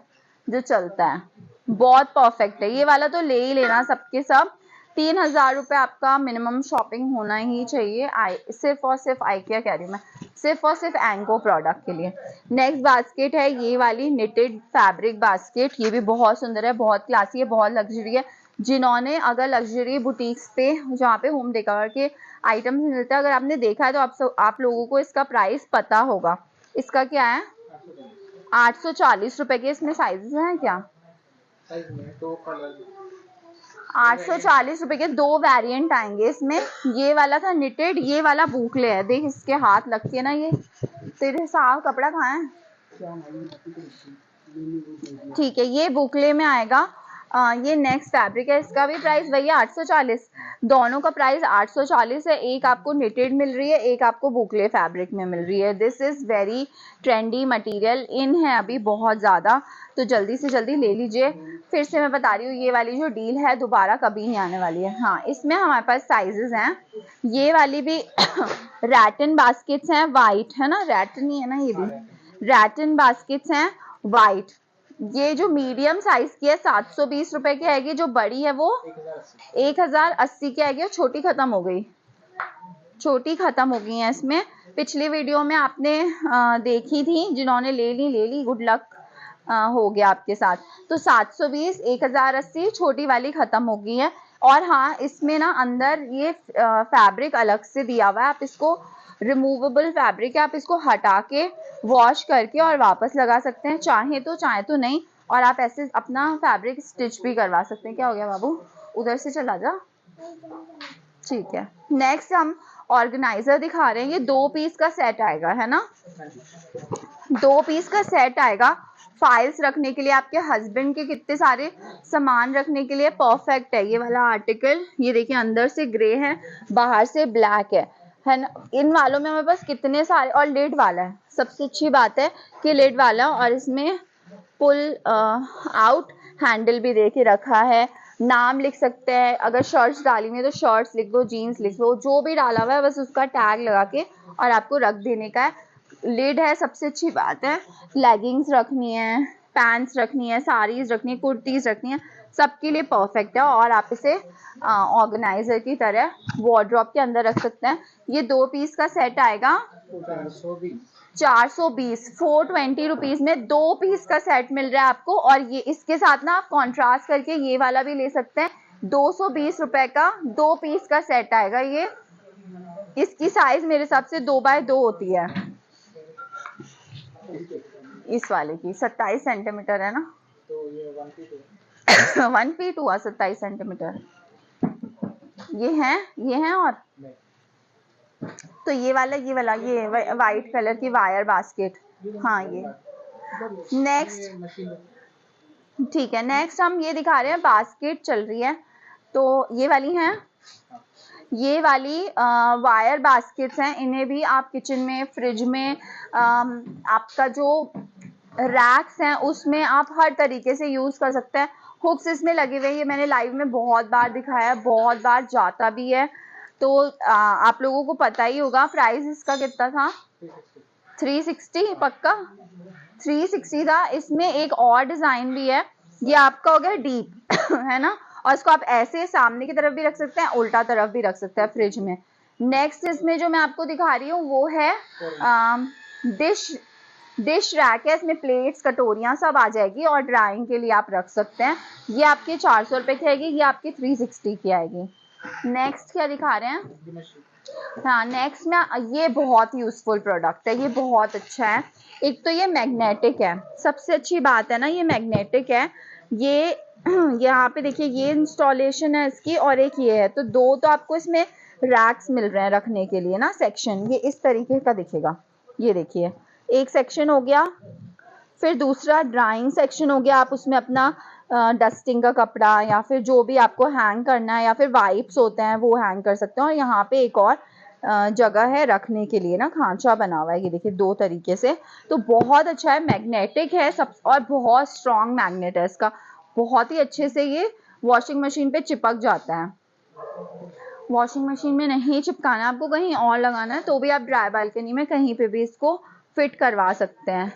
जो चलता है, बहुत परफेक्ट है। ये वाला तो ले ही लेना सबके सब। 3000 रुपये आपका मिनिमम शॉपिंग होना ही चाहिए, सिर्फ और सिर्फ आइकिया कह रही हूँ मैं, सिर्फ और सिर्फ एंको प्रोडक्ट के लिए। नेक्स्ट बास्केट है ये वाली निटेड फैब्रिक बास्केट, ये भी बहुत सुंदर है, बहुत क्लासी है, बहुत लग्जरी है। जिन्होंने अगर लग्जरी बुटीक्स पे जहाँ पे होम डेकोर के आइटम्स मिलते हैं, अगर आपने देखा है तो आप लोगों को इसका प्राइस पता होगा। इसका क्या है? 840 रुपए के। इसमें साइजेस हैं क्या? 840 रुपए के 2 वेरिएंट आएंगे इसमें। ये वाला था निटेड, ये वाला बूकले है, देख इसके हाथ लग के ना, ये तेरे साफ कपड़ा कहाँ है, ठीक है, ये बूकले में आएगा। ये नेक्स्ट फैब्रिक है, इसका भी प्राइस वही है 840, दोनों का प्राइस 840 है। एक आपको निटेड मिल रही है, एक आपको बुकले फैब्रिक में मिल रही है। This is very trendy material, in है अभी बहुत ज़्यादा, तो जल्दी से जल्दी ले लीजिए। फिर से मैं बता रही हूँ, ये वाली जो डील है दोबारा कभी नहीं आने वाली है। हाँ, इसमें हमारे पास साइजेस हैं, ये वाली भी रैटन बास्केट्स हैं, वाइट है ना, रैटन ही है ना, ये भी रैटन बास्केट्स हैं वाइट। ये जो मीडियम साइज की है 720 रुपए की आएगी, जो बड़ी है वो 1080 की आएगी, और छोटी खत्म हो गई, छोटी खत्म हो गई है इसमें। पिछली वीडियो में आपने देखी थी, जिन्होंने ले ली, गुड लक हो गया आपके साथ। तो 720, 1080, छोटी वाली खत्म हो गई है। और हाँ, इसमें ना अंदर ये फैब्रिक अलग से दिया हुआ है, आप इसको रिमूवेबल फैब्रिक है, आप इसको हटा के वॉश करके और वापस लगा सकते हैं, चाहे तो नहीं। और आप ऐसे अपना फैब्रिक स्टिच भी करवा सकते हैं। क्या हो गया बाबू, उधर से चला जा, ठीक है, नेक्स्ट हम ऑर्गेनाइजर दिखा रहे हैं। ये 2 पीस का सेट आएगा, है ना, 2 पीस का सेट आएगा। फाइल्स रखने के लिए, आपके हस्बैंड के कितने सारे सामान रखने के लिए परफेक्ट है ये वाला आर्टिकल। ये देखिए अंदर से ग्रे है, बाहर से ब्लैक है ना। इन वालों में हमारे पास कितने सारे, और लिड वाला है। सबसे अच्छी बात है कि लिड वाला, और इसमें पुल आउट हैंडल भी दे के रखा है। नाम लिख सकते हैं, अगर शर्ट्स डाली हुई है तो शर्ट्स लिख दो, जीन्स लिख दो, जो भी डाला हुआ है बस उसका टैग लगा के और आपको रख देने का है। लिड है, सबसे अच्छी बात है। लेगिंग्स रखनी है, पैंट्स रखनी है, साड़ीज रखनी है, कुर्तीज रखनी है, सबके लिए परफेक्ट है। और आप इसे ऑर्गेनाइजर की तरह वार्डरोब के अंदर रख सकते हैं। ये 2 पीस का सेट आएगा 420, 420 रुपीज में 2 पीस का सेट मिल रहा है आपको। और ये इसके साथ ना आप कॉन्ट्रास्ट करके ये वाला भी ले सकते हैं। 220 रुपए का 2 पीस का सेट आएगा ये। इसकी साइज मेरे हिसाब से 2x2 होती है। इस वाले की 27 सेंटीमीटर है ना, तो ये 1 फीट हुआ 27 सेंटीमीटर। ये है और तो ये वाला ये वाइट कलर की वायर बास्केट। हाँ ये नेक्स्ट, ठीक है, नेक्स्ट हम ये दिखा रहे हैं, बास्केट चल रही है तो ये वाली है। ये वाली वायर बास्केट्स हैं, इन्हें भी आप किचन में, फ्रिज में, आपका जो रैक्स हैं उसमें आप हर तरीके से यूज कर सकते हैं। हुक्स इसमें लगे हुए हैं, ये मैंने लाइव में बहुत बार दिखाया है, बहुत बार जाता भी है, तो आप लोगों को पता ही होगा। प्राइस इसका कितना था, 360 पक्का 360 था। इसमें एक और डिजाइन भी है, ये आपका हो गया डीप है ना, और इसको आप ऐसे सामने की तरफ भी रख सकते हैं, उल्टा तरफ भी रख सकते हैं फ्रिज में। नेक्स्ट इसमें जो मैं आपको दिखा रही हूँ वो है डिश रैक है। इसमें प्लेट्स, कटोरियां सब आ जाएगी और ड्राइंग के लिए आप रख सकते हैं। ये आपके 400 रुपए की आएगी, ये आपकी 360 की आएगी। नेक्स्ट क्या दिखा रहे हैं, हाँ नेक्स्ट में ये बहुत यूजफुल प्रोडक्ट है, ये बहुत अच्छा है। एक तो ये मैग्नेटिक है, सबसे अच्छी बात है ना, ये मैग्नेटिक है। ये यहाँ पे देखिए ये इंस्टॉलेशन है इसकी, और एक ये है, तो 2 तो आपको इसमें रैक्स मिल रहे हैं रखने के लिए ना, सेक्शन। ये इस तरीके का दिखेगा, ये देखिए एक सेक्शन हो गया, फिर दूसरा ड्राइंग सेक्शन हो गया। आप उसमें अपना डस्टिंग का कपड़ा या फिर जो भी आपको हैंग करना है, या फिर वाइप्स होते हैं वो हैंग कर सकते हैं। और यहाँ पे एक और जगह है रखने के लिए ना, खांचा बना हुआ है, ये देखिए 2 तरीके से। तो बहुत अच्छा है, मैग्नेटिक है सब, और बहुत स्ट्रॉन्ग मैग्नेट है इसका, बहुत ही अच्छे से ये वॉशिंग मशीन पे चिपक जाता है। वॉशिंग मशीन में नहीं चिपकाना है आपको, कहीं और लगाना है तो भी आप ड्राई बालकनी में कहीं पे भी इसको फिट करवा सकते हैं।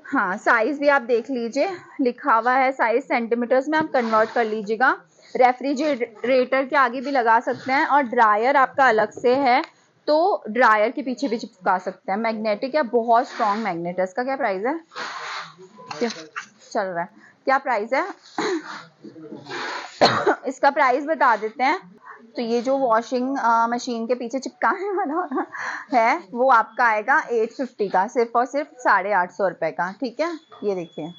हाँ साइज भी आप देख लीजिए, लिखा हुआ है साइज सेंटीमीटर्स में, आप कन्वर्ट कर लीजिएगा। रेफ्रिजरेटर के आगे भी लगा सकते हैं, और ड्रायर आपका अलग से है तो ड्रायर के पीछे भी चिपका सकते हैं। मैग्नेटिक है, बहुत स्ट्रॉन्ग मैग्नेट है। इसका क्या प्राइस है, क्या चल रहा है, क्या प्राइस है इसका प्राइस बता देते हैं। तो ये जो वॉशिंग मशीन के पीछे चिपकाने वाला है वो आपका आएगा 850 का, सिर्फ और सिर्फ 850 रुपए का, ठीक है। ये देखिए,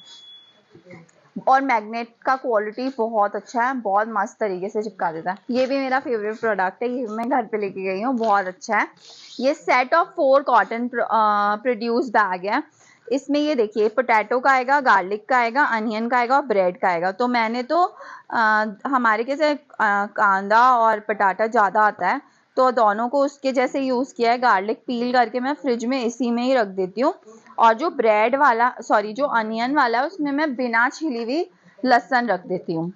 और मैग्नेट का क्वालिटी बहुत अच्छा है, बहुत मस्त तरीके से चिपका देता है। ये भी मेरा फेवरेट प्रोडक्ट है, ये मैं घर पे लेके गई हूँ, बहुत अच्छा है। ये set of 4 cotton produce bag है। इसमें ये देखिए पोटैटो का आएगा, गार्लिक का आएगा, अनियन का आएगा और ब्रेड का आएगा। तो मैंने तो हमारे कैसे कांदा और पटाटा ज़्यादा आता है तो दोनों को उसके जैसे यूज़ किया है। गार्लिक पील करके मैं फ्रिज में इसी में ही रख देती हूँ, और जो ब्रेड वाला जो अनियन वाला है उसमें मैं बिना छिली हुई लहसुन रख देती हूँ।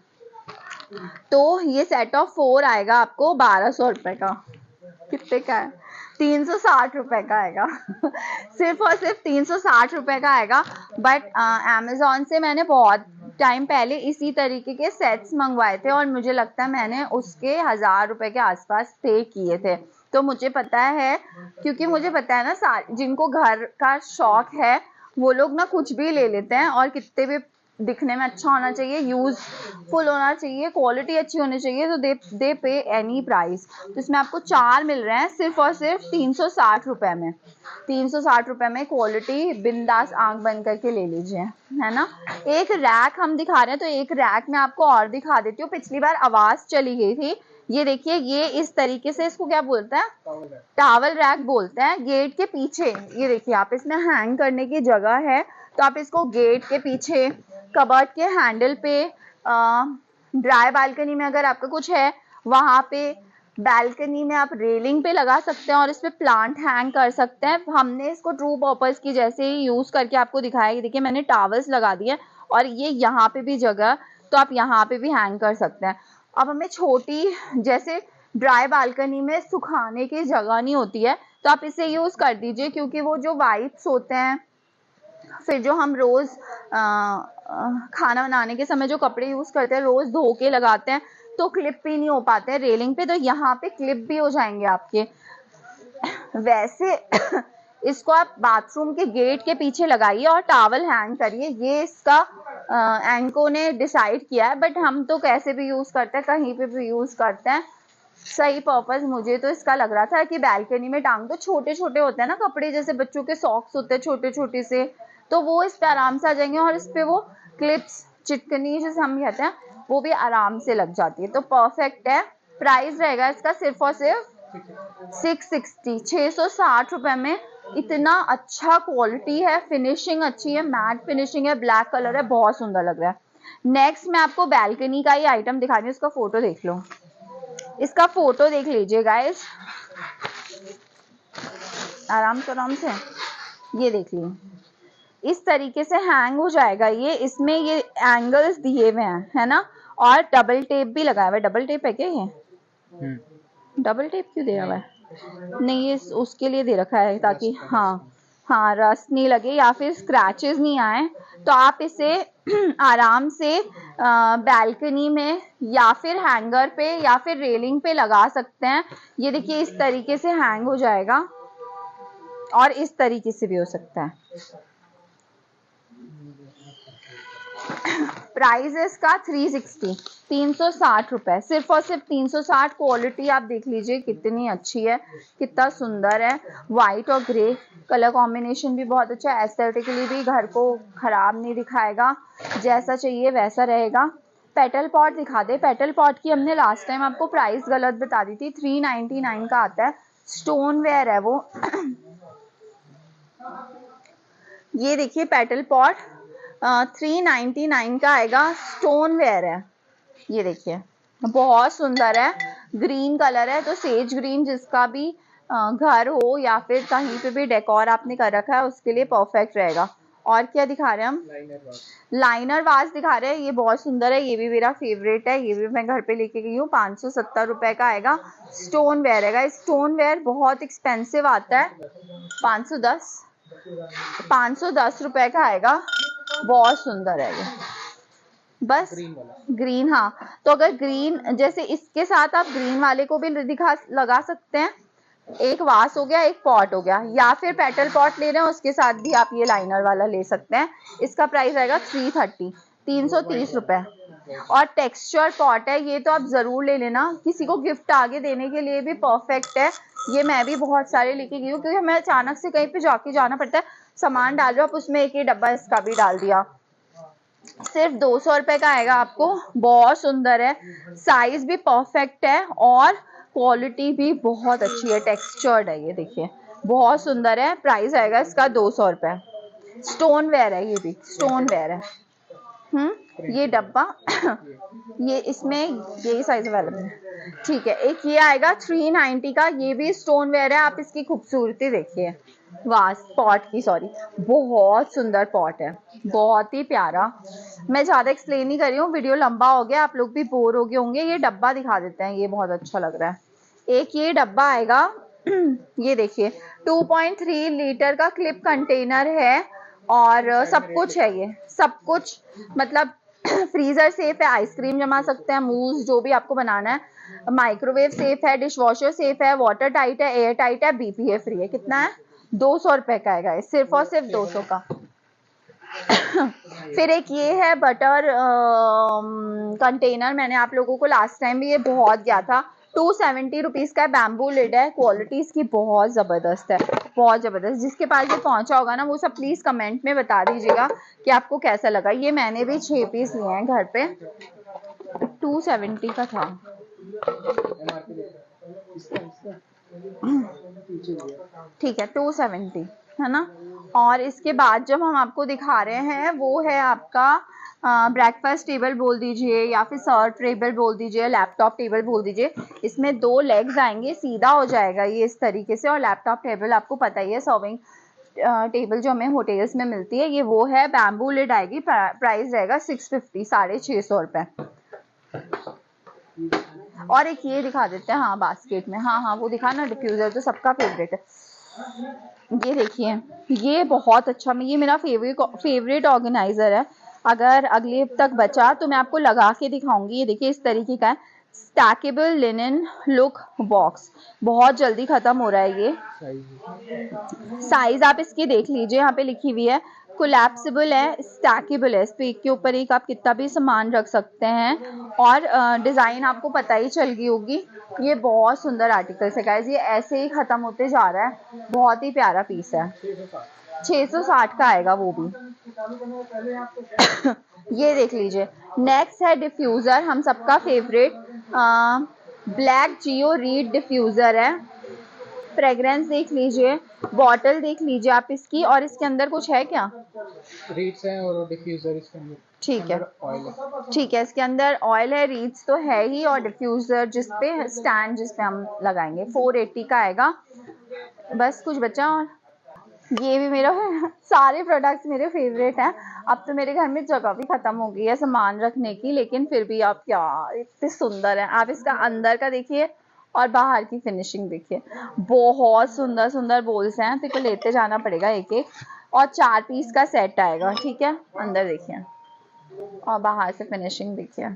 तो ये सेट ऑफ 4 आएगा आपको 1200 रुपए का। कितने का है, 360 रुपए का आएगा सिर्फ और सिर्फ 360 रुपए का आएगा। बट अमेजोन से मैंने बहुत टाइम पहले इसी तरीके के सेट्स मंगवाए थे, और मुझे लगता है मैंने उसके 1000 रुपए के आसपास पे किए थे। तो मुझे पता है, क्योंकि मुझे पता है ना, जिनको घर का शौक है वो लोग ना कुछ भी ले लेते हैं, और कितने भी दिखने में अच्छा होना चाहिए, यूजफुल होना चाहिए, क्वालिटी अच्छी होनी चाहिए, तो दे पे एनी प्राइस। तो इसमें आपको 4 मिल रहे हैं सिर्फ और सिर्फ 360 रुपए में। 360 रुपए में क्वालिटी बिंदास आंख बंद करके ले लीजिए, है ना। एक रैक हम दिखा रहे हैं, तो एक रैक में आपको और दिखा देती हूँ। पिछली बार आवाज चली गई थी ये देखिए, ये इस तरीके से, इसको क्या बोलते हैं, टॉवल रैक बोलते हैं। गेट के पीछे ये देखिए, आप इसमें हैंग करने की जगह है, तो आप इसको गेट के पीछे, कबर्ड के हैंडल पे, ड्राई बालकनी में अगर आपका कुछ है वहां पे, बालकनी में आप रेलिंग पे लगा सकते हैं और इस पे प्लांट हैंग कर सकते हैं। हमने इसको ट्रू पर्पस की जैसे ही यूज करके आपको दिखाया। ये देखिए, मैंने टॉवल्स लगा दिए और ये यहाँ पे भी जगह, तो आप यहाँ पे भी हैंग कर सकते हैं। अब हमें छोटी, जैसे ड्राई बालकनी में सुखाने की जगह नहीं होती है, तो आप इसे यूज कर दीजिए, क्योंकि वो जो वाइप्स होते हैं, फिर जो हम रोज खाना बनाने के समय जो कपड़े यूज करते हैं, रोज धो के लगाते हैं, तो क्लिप भी नहीं हो पाते हैं रेलिंग पे, तो यहाँ पे क्लिप भी हो जाएंगे आपके। वैसे इसको आप बाथरूम के गेट के पीछे लगाइए और टॉवल हैंग करिए। ये इसका एंको ने डिसाइड किया है, बट हम तो कैसे भी यूज करते हैं, कहीं पे भी यूज करते हैं। सही पर्पस मुझे तो इसका लग रहा था कि बालकनी में टांग दो। छोटे छोटे होते हैं ना कपड़े, जैसे बच्चों के सॉक्स होते हैं छोटे छोटे से, तो वो इस पे आराम से आ जाएंगे और इस पे वो क्लिप्स, चिटकनी जैसे हम कहते हैं, वो भी आराम से लग जाती है। तो परफेक्ट है। प्राइस रहेगा इसका सिर्फ और सिर्फ 660, 660 रुपए में। इतना अच्छा क्वालिटी है, फिनिशिंग अच्छी है, मैट फिनिशिंग है, ब्लैक कलर है, बहुत सुंदर लग रहा है। नेक्स्ट मैं आपको बालकनी का ही आइटम दिखा रही हूँ। इसका फोटो देख लो, इसका फोटो देख लीजिए गाइस, आराम से ये देख लीजिए, इस तरीके से हैंग हो जाएगा ये। इसमें ये एंगल्स दिए हुए हैं, है ना, और डबल टेप भी लगाया हुआ है। डबल टेप है क्या ये? डबल टेप क्यों दिया हुआ है? नहीं, ये उसके लिए दे रखा है ताकि हाँ रस्ट नहीं लगे या फिर स्क्रैचेस नहीं आए। तो आप इसे आराम से बालकनी में या फिर हैंगर पे या फिर रेलिंग पे लगा सकते हैं। ये देखिए, इस तरीके से हैंग हो जाएगा और इस तरीके से भी हो सकता है। प्राइस इसका 360, 360 रुपए, सिर्फ और सिर्फ 360। क्वालिटी आप देख लीजिए कितनी अच्छी है, कितना सुंदर है। व्हाइट और ग्रे कलर कॉम्बिनेशन भी बहुत अच्छा है। एस्थेटिकली भी घर को खराब नहीं दिखाएगा, जैसा चाहिए वैसा रहेगा। पेटल पॉट दिखा दे। पेटल पॉट की हमने लास्ट टाइम आपको प्राइस गलत बता दी थी, 399 का आता है। स्टोन वेयर है वो। ये देखिए, पेटल पॉट 399 का आएगा, स्टोन वेयर है। ये देखिए, बहुत सुंदर है, ग्रीन कलर है। तो सेज ग्रीन जिसका भी घर हो या फिर कहीं पे भी डेकोर आपने कर रखा है, उसके लिए परफेक्ट रहेगा। और क्या दिखा रहे हैं हम? लाइनर वाज दिखा रहे हैं। ये बहुत सुंदर है, ये भी मेरा फेवरेट है, ये भी मैं घर पे लेके गई हूँ। 570 रुपए का आएगा। स्टोन वेयर है। स्टोन वेयर बहुत एक्सपेंसिव आता है, 510 रुपए का आएगा। बहुत सुंदर है ये, बस ग्रीन। हाँ, तो अगर ग्रीन, जैसे इसके साथ आप ग्रीन वाले को भी लगा सकते हैं। एक वास हो गया, एक पॉट हो गया, या फिर पेटल पॉट ले रहे हैं उसके साथ भी आप ये लाइनर वाला ले सकते हैं। इसका प्राइस आएगा 330, 330 रुपए। और टेक्सचर पॉट है, ये तो आप जरूर ले लेना, किसी को गिफ्ट आगे देने के लिए भी परफेक्ट है। ये मैं भी बहुत सारे लेके गई हूँ, क्योंकि हमें अचानक से कहीं पे जाके जाना पड़ता है, सामान डाल रहे हो आप उसमें, एक ही डब्बा इसका भी डाल दिया। सिर्फ 200 रुपए का आएगा आपको। बहुत सुंदर है, साइज भी परफेक्ट है और क्वालिटी भी बहुत अच्छी है, टेक्सचर्ड है। ये देखिए, बहुत सुंदर है। प्राइस आएगा इसका 200 रुपए। स्टोन वेयर है, ये भी स्टोन वेयर है। ये डब्बा ये इसमें यही साइज अवेलेबल है, ठीक है। एक ये आएगा 390 का, ये भी स्टोन वेयर है। आप इसकी खूबसूरती देखिए, वास पॉट की, सॉरी, बहुत सुंदर पॉट है, बहुत ही प्यारा। मैं ज्यादा एक्सप्लेन नहीं कर रही हूँ, वीडियो लंबा हो गया, आप लोग भी बोर हो गए होंगे। ये डब्बा दिखा देते हैं, ये बहुत अच्छा लग रहा है। एक ये डब्बा आएगा, ये देखिए, 2.3 लीटर का क्लिप कंटेनर है और सब कुछ है। ये सब कुछ मतलब फ्रीजर सेफ है, आइसक्रीम जमा सकते हैं, मूस जो भी आपको बनाना है। माइक्रोवेव सेफ है, डिश वॉशर सेफ है, वाटर टाइट है, एयर टाइट है, बीपीए फ्री है। कितना है? 200 रुपए का आएगा, सिर्फ और सिर्फ 200 का। फिर एक ये है बटर कंटेनर, मैंने आप लोगों को लास्ट टाइम भी ये बहुत गया था। 270 रुपीज का बैम्बू लिड है। क्वालिटी इसकी बहुत जबरदस्त है, बहुत जबरदस्त। जिसके पास ये पहुंचा होगा ना, वो सब प्लीज कमेंट में बता दीजिएगा कि आपको कैसा लगा। ये मैंने भी 6 पीस लिए हैं घर पे, 270 का था। ठीक है 270 है ना। और इसके बाद जब हम आपको दिखा रहे हैं वो है आपका ब्रेकफास्ट टेबल बोल दीजिए या फिर सर्व टेबल बोल दीजिए, लैपटॉप टेबल बोल दीजिए। इसमें 2 लेग्स आएंगे, सीधा हो जाएगा ये इस तरीके से। और लैपटॉप टेबल आपको पता ही है सर्विंग टेबल जो हमें होटल्स में मिलती है, ये वो है। बैम्बू लिड आएगी, प्राइस रहेगा 650, 650 रुपये। और एक ये दिखा देते हैं, हाँ बास्केट में, हाँ हाँ वो दिखा ना, डिफ्यूजर तो सबका फेवरेट है। ये देखिए, ये बहुत अच्छा, ये मेरा फेवरेट ऑर्गेनाइजर है। अगर अगले तक बचा तो मैं आपको लगा के दिखाऊंगी। ये देखिए इस तरीके का है, स्टैकेबल लिनन लुक बॉक्स, बहुत जल्दी खत्म हो रहा है ये। साइज आप इसकी देख लीजिए, यहाँ पे लिखी हुई है, कोलैप्सिबल है, स्टैकेबल है, इस पे एक के ऊपर एक आप कितना भी सामान रख सकते हैं। और डिजाइन आपको पता ही चल गई होगी। ये बहुत सुंदर आर्टिकल है गाइस, ये ऐसे ही खत्म होते जा रहा है, बहुत ही प्यारा पीस है। 660 का आएगा वो भी। ये देख लीजिए, नेक्स्ट है डिफ्यूजर, हम सबका फेवरेट ब्लैक जियो रीड डिफ्यूजर है। फ्रेग्रेंस देख लीजिए, बॉटल देख लीजिए आप इसकी, और इसके अंदर कुछ है क्या? रीड्स हैं और डिफ्यूजर इसके अंदर। ठीक है, ऑयल है। ठीक है, इसके अंदर ऑयल है, रीड्स तो है ही, और डिफ्यूजर जिसपे स्टैंड जिसपे हम लगाएंगे 480 का आएगा। बस कुछ बचा। और ये भी मेरा सारे प्रोडक्ट्स मेरे फेवरेट हैं। अब तो मेरे घर में जगह भी खत्म हो गई है सामान रखने की, लेकिन फिर भी आप क्या इतने सुंदर है। आप इसका अंदर का देखिए और बाहर की फिनिशिंग देखिए, बहुत सुंदर सुंदर बोल्स हैं। तो लेते जाना पड़ेगा एक एक। और 4 पीस का सेट आएगा, ठीक है। अंदर देखिए और बाहर से फिनिशिंग देखिए,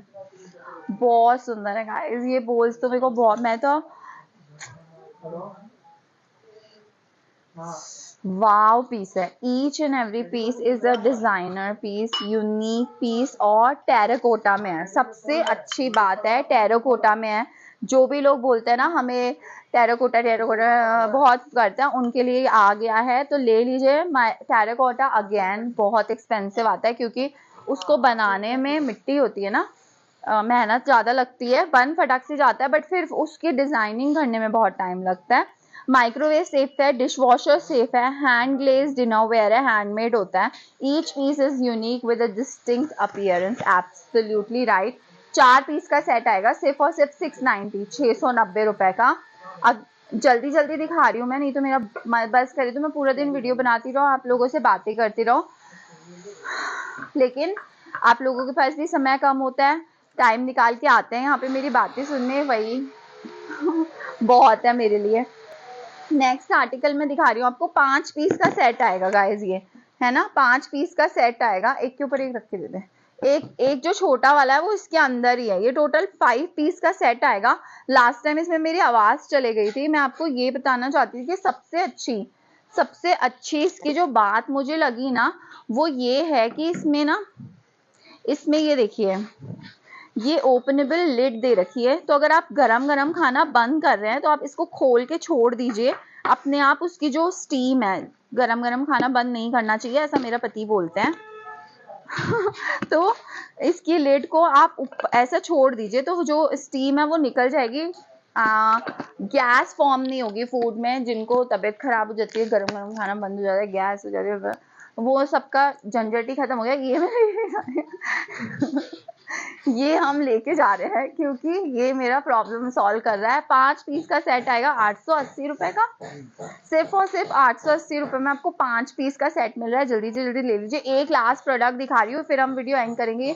बहुत सुंदर है गाइस ये बोल्स। तो मेरे को बहुत, मैं तो वाव पीस है। Each and every piece is a designer piece, unique piece, और टेराकोटा में है। सबसे अच्छी बात है टेराकोटा में है। जो भी लोग बोलते हैं ना हमें टेराकोटा टेराकोटा बहुत करते हैं, उनके लिए आ गया है, तो ले लीजिए। टेराकोटा अगेन बहुत एक्सपेंसिव आता है, क्योंकि उसको बनाने में मिट्टी होती है ना, मेहनत ज़्यादा लगती है। बन फटाक से जाता है, बट फिर उसकी डिज़ाइनिंग करने में बहुत टाइम लगता है। माइक्रोवेव सेफ है, डिश वॉशर सेफ है, हैंड ग्लेज डिनरवेयर है, हैंडमेड होता है। Each piece is unique with a distinct appearance, absolutely right. 4 piece का सेट आएगा सिर्फ और सिर्फ 690, 690 रुपए का। अब जल्दी जल्दी दिखा रही हूँ मैं, नहीं तो मेरा बस करे तो मैं पूरा दिन वीडियो बनाती रहूँ, आप लोगों से बातें करती रहूँ, लेकिन आप लोगों के पास भी समय कम होता है, टाइम निकाल के आते हैं यहाँ पे मेरी बातें सुनने, वही बहुत है मेरे लिए। नेक्स्ट आर्टिकल में दिखा रही हूँ आपको, 5 पीस का सेट आएगा गाइस, ये है ना, 5 पीस का सेट आएगा। एक के ऊपर एक रख के दे दे। एक जो छोटा वाला है वो इसके अंदर ही है। ये टोटल 5 पीस का सेट आएगा। लास्ट टाइम इसमें मेरी आवाज चले गई थी। मैं आपको ये बताना चाहती थी कि सबसे अच्छी इसकी जो बात मुझे लगी ना, वो ये है कि इसमें ये देखिए, ये ओपनेबल लिड दे रखी है। तो अगर आप गरम गरम खाना बंद कर रहे हैं तो आप इसको खोल के छोड़ दीजिए, अपने आप उसकी जो स्टीम है, गरम गरम खाना बंद नहीं करना चाहिए, ऐसा मेरा पति बोलते हैं तो इसकी लिड को आप ऐसा छोड़ दीजिए, तो जो स्टीम है वो निकल जाएगी। गैस फॉर्म नहीं होगी फूड में। जिनको तबीयत खराब हो जाती है, गरम गरम खाना बंद हो जाता है, गैस हो जाती है, वो सबका झंझट ही खत्म हो गया। ये हम लेके जा रहे हैं क्योंकि ये मेरा प्रॉब्लम सॉल्व कर रहा है। 5 पीस का सेट आएगा 880 रुपए का, सिर्फ और सिर्फ 880 रुपए में आपको 5 पीस का सेट मिल रहा है। जल्दी से जल्दी ले लीजिए। एक लास्ट प्रोडक्ट दिखा रही हूँ, फिर हम वीडियो एंड करेंगे।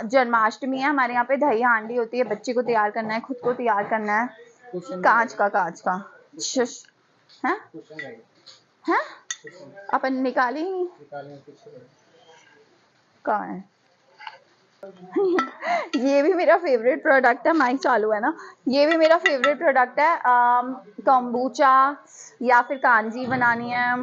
जन्माष्टमी है हमारे यहाँ पे, दही हांडी होती है, बच्चे को तैयार करना है, खुद को तैयार करना है। कांच का है अपन निकाली ही कहाँ है ये भी मेरा फेवरेट प्रोडक्ट है। माइक चालू है ना, ये भी मेरा फेवरेट प्रोडक्ट है। कम्बूचा या फिर कांजी बनानी है,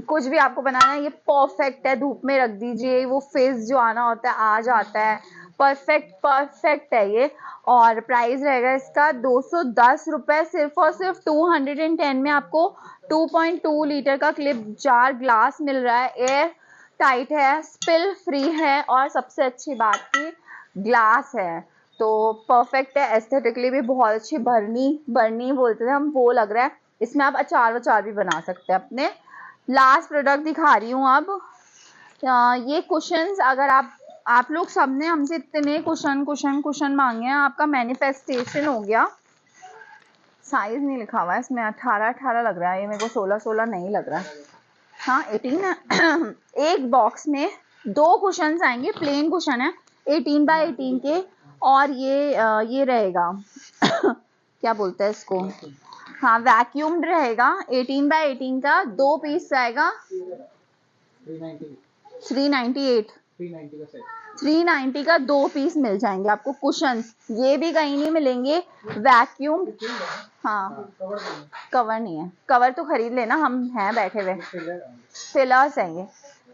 कुछ भी आपको बनाना है, ये परफेक्ट है। धूप में रख दीजिए, वो फिज जो आना होता है आ जाता है। परफेक्ट है ये। और प्राइस रहेगा इसका 210 रुपए, सिर्फ और सिर्फ 210 में आपको 2.2 लीटर का क्लिप जार ग्लास मिल रहा है। एयर टाइट है, स्पिल फ्री है, और सबसे अच्छी बात की ग्लास है। तो परफेक्ट है, एस्थेटिकली भी बहुत अच्छी, बर्नी बोलते थे हम, वो लग रहा है। इसमें आप अचार भी बना सकते हैं अपने। लास्ट प्रोडक्ट दिखा रही हूँ अब। ये कुशन्स, अगर आप लोग सबने हमसे इतने कुशन मांगे हैं, आपका मैनिफेस्टेशन हो गया। साइज नहीं लिखा हुआ है इसमें, 18 लग रहा है, ये मेरे को 16 नहीं लग रहा है। हाँ 18 है। एक बॉक्स में 2 कुशन्स आएंगे, प्लेन कुशन है 18 बाय 18 के, और ये रहेगा क्या बोलते हैं इसको, हाँ वैक्यूम्ड रहेगा। 18 बाय 18 का 2 पीस आएगा, 398 390 का 2 पीस मिल जाएंगे आपको कुशन्स। ये भी कहीं नहीं मिलेंगे, वैक्यूम। हाँ कवर नहीं है, कवर तो खरीद लेना, हम हैं बैठे हुए, फिलर्स हैं ये,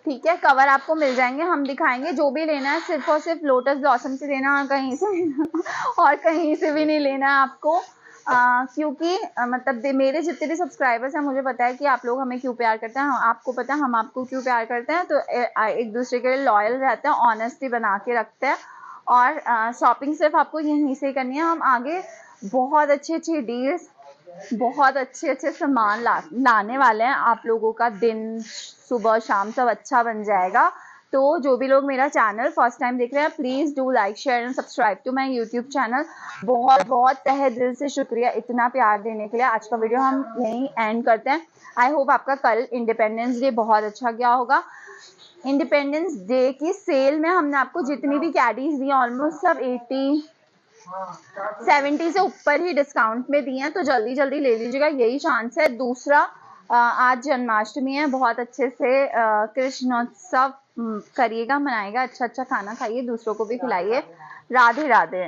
ठीक है। कवर आपको मिल जाएंगे, हम दिखाएंगे। जो भी लेना है सिर्फ और सिर्फ लोटस ब्लॉसम से लेना, कहीं से और कहीं से भी नहीं लेना है आपको। क्योंकि मतलब मेरे जितने भी सब्सक्राइबर्स हैं, मुझे पता है कि आप लोग हमें क्यों प्यार करते हैं, आपको पता है हम आपको क्यों प्यार करते हैं। तो एक दूसरे के लिए लॉयल रहते हैं, ऑनेस्टी बना के रखते हैं, और शॉपिंग सिर्फ आपको यहीं से करनी है। हम आगे बहुत अच्छी डील्स, बहुत अच्छे सामान लाने वाले हैं। आप लोगों का दिन सुबह शाम सब अच्छा बन जाएगा। तो जो भी लोग मेरा चैनल फर्स्ट टाइम देख रहे हैं, please do like share and subscribe to my YouTube channel. बहुत तहे दिल से शुक्रिया इतना प्यार देने के लिए। आज का वीडियो हम यहीं एंड करते हैं। आई होप आपका कल इंडिपेंडेंस डे बहुत अच्छा गया होगा। इंडिपेंडेंस डे की सेल में हमने आपको जितनी भी कैडीज दी, ऑलमोस्ट सब 70 से ऊपर ही डिस्काउंट में दी हैं, तो जल्दी ले लीजिएगा, यही चांस है। दूसरा, आज जन्माष्टमी है, बहुत अच्छे से कृष्णोत्सव करिएगा, मनाएगा, अच्छा खाना खाइए, दूसरों को भी खिलाइए। राधे राधे।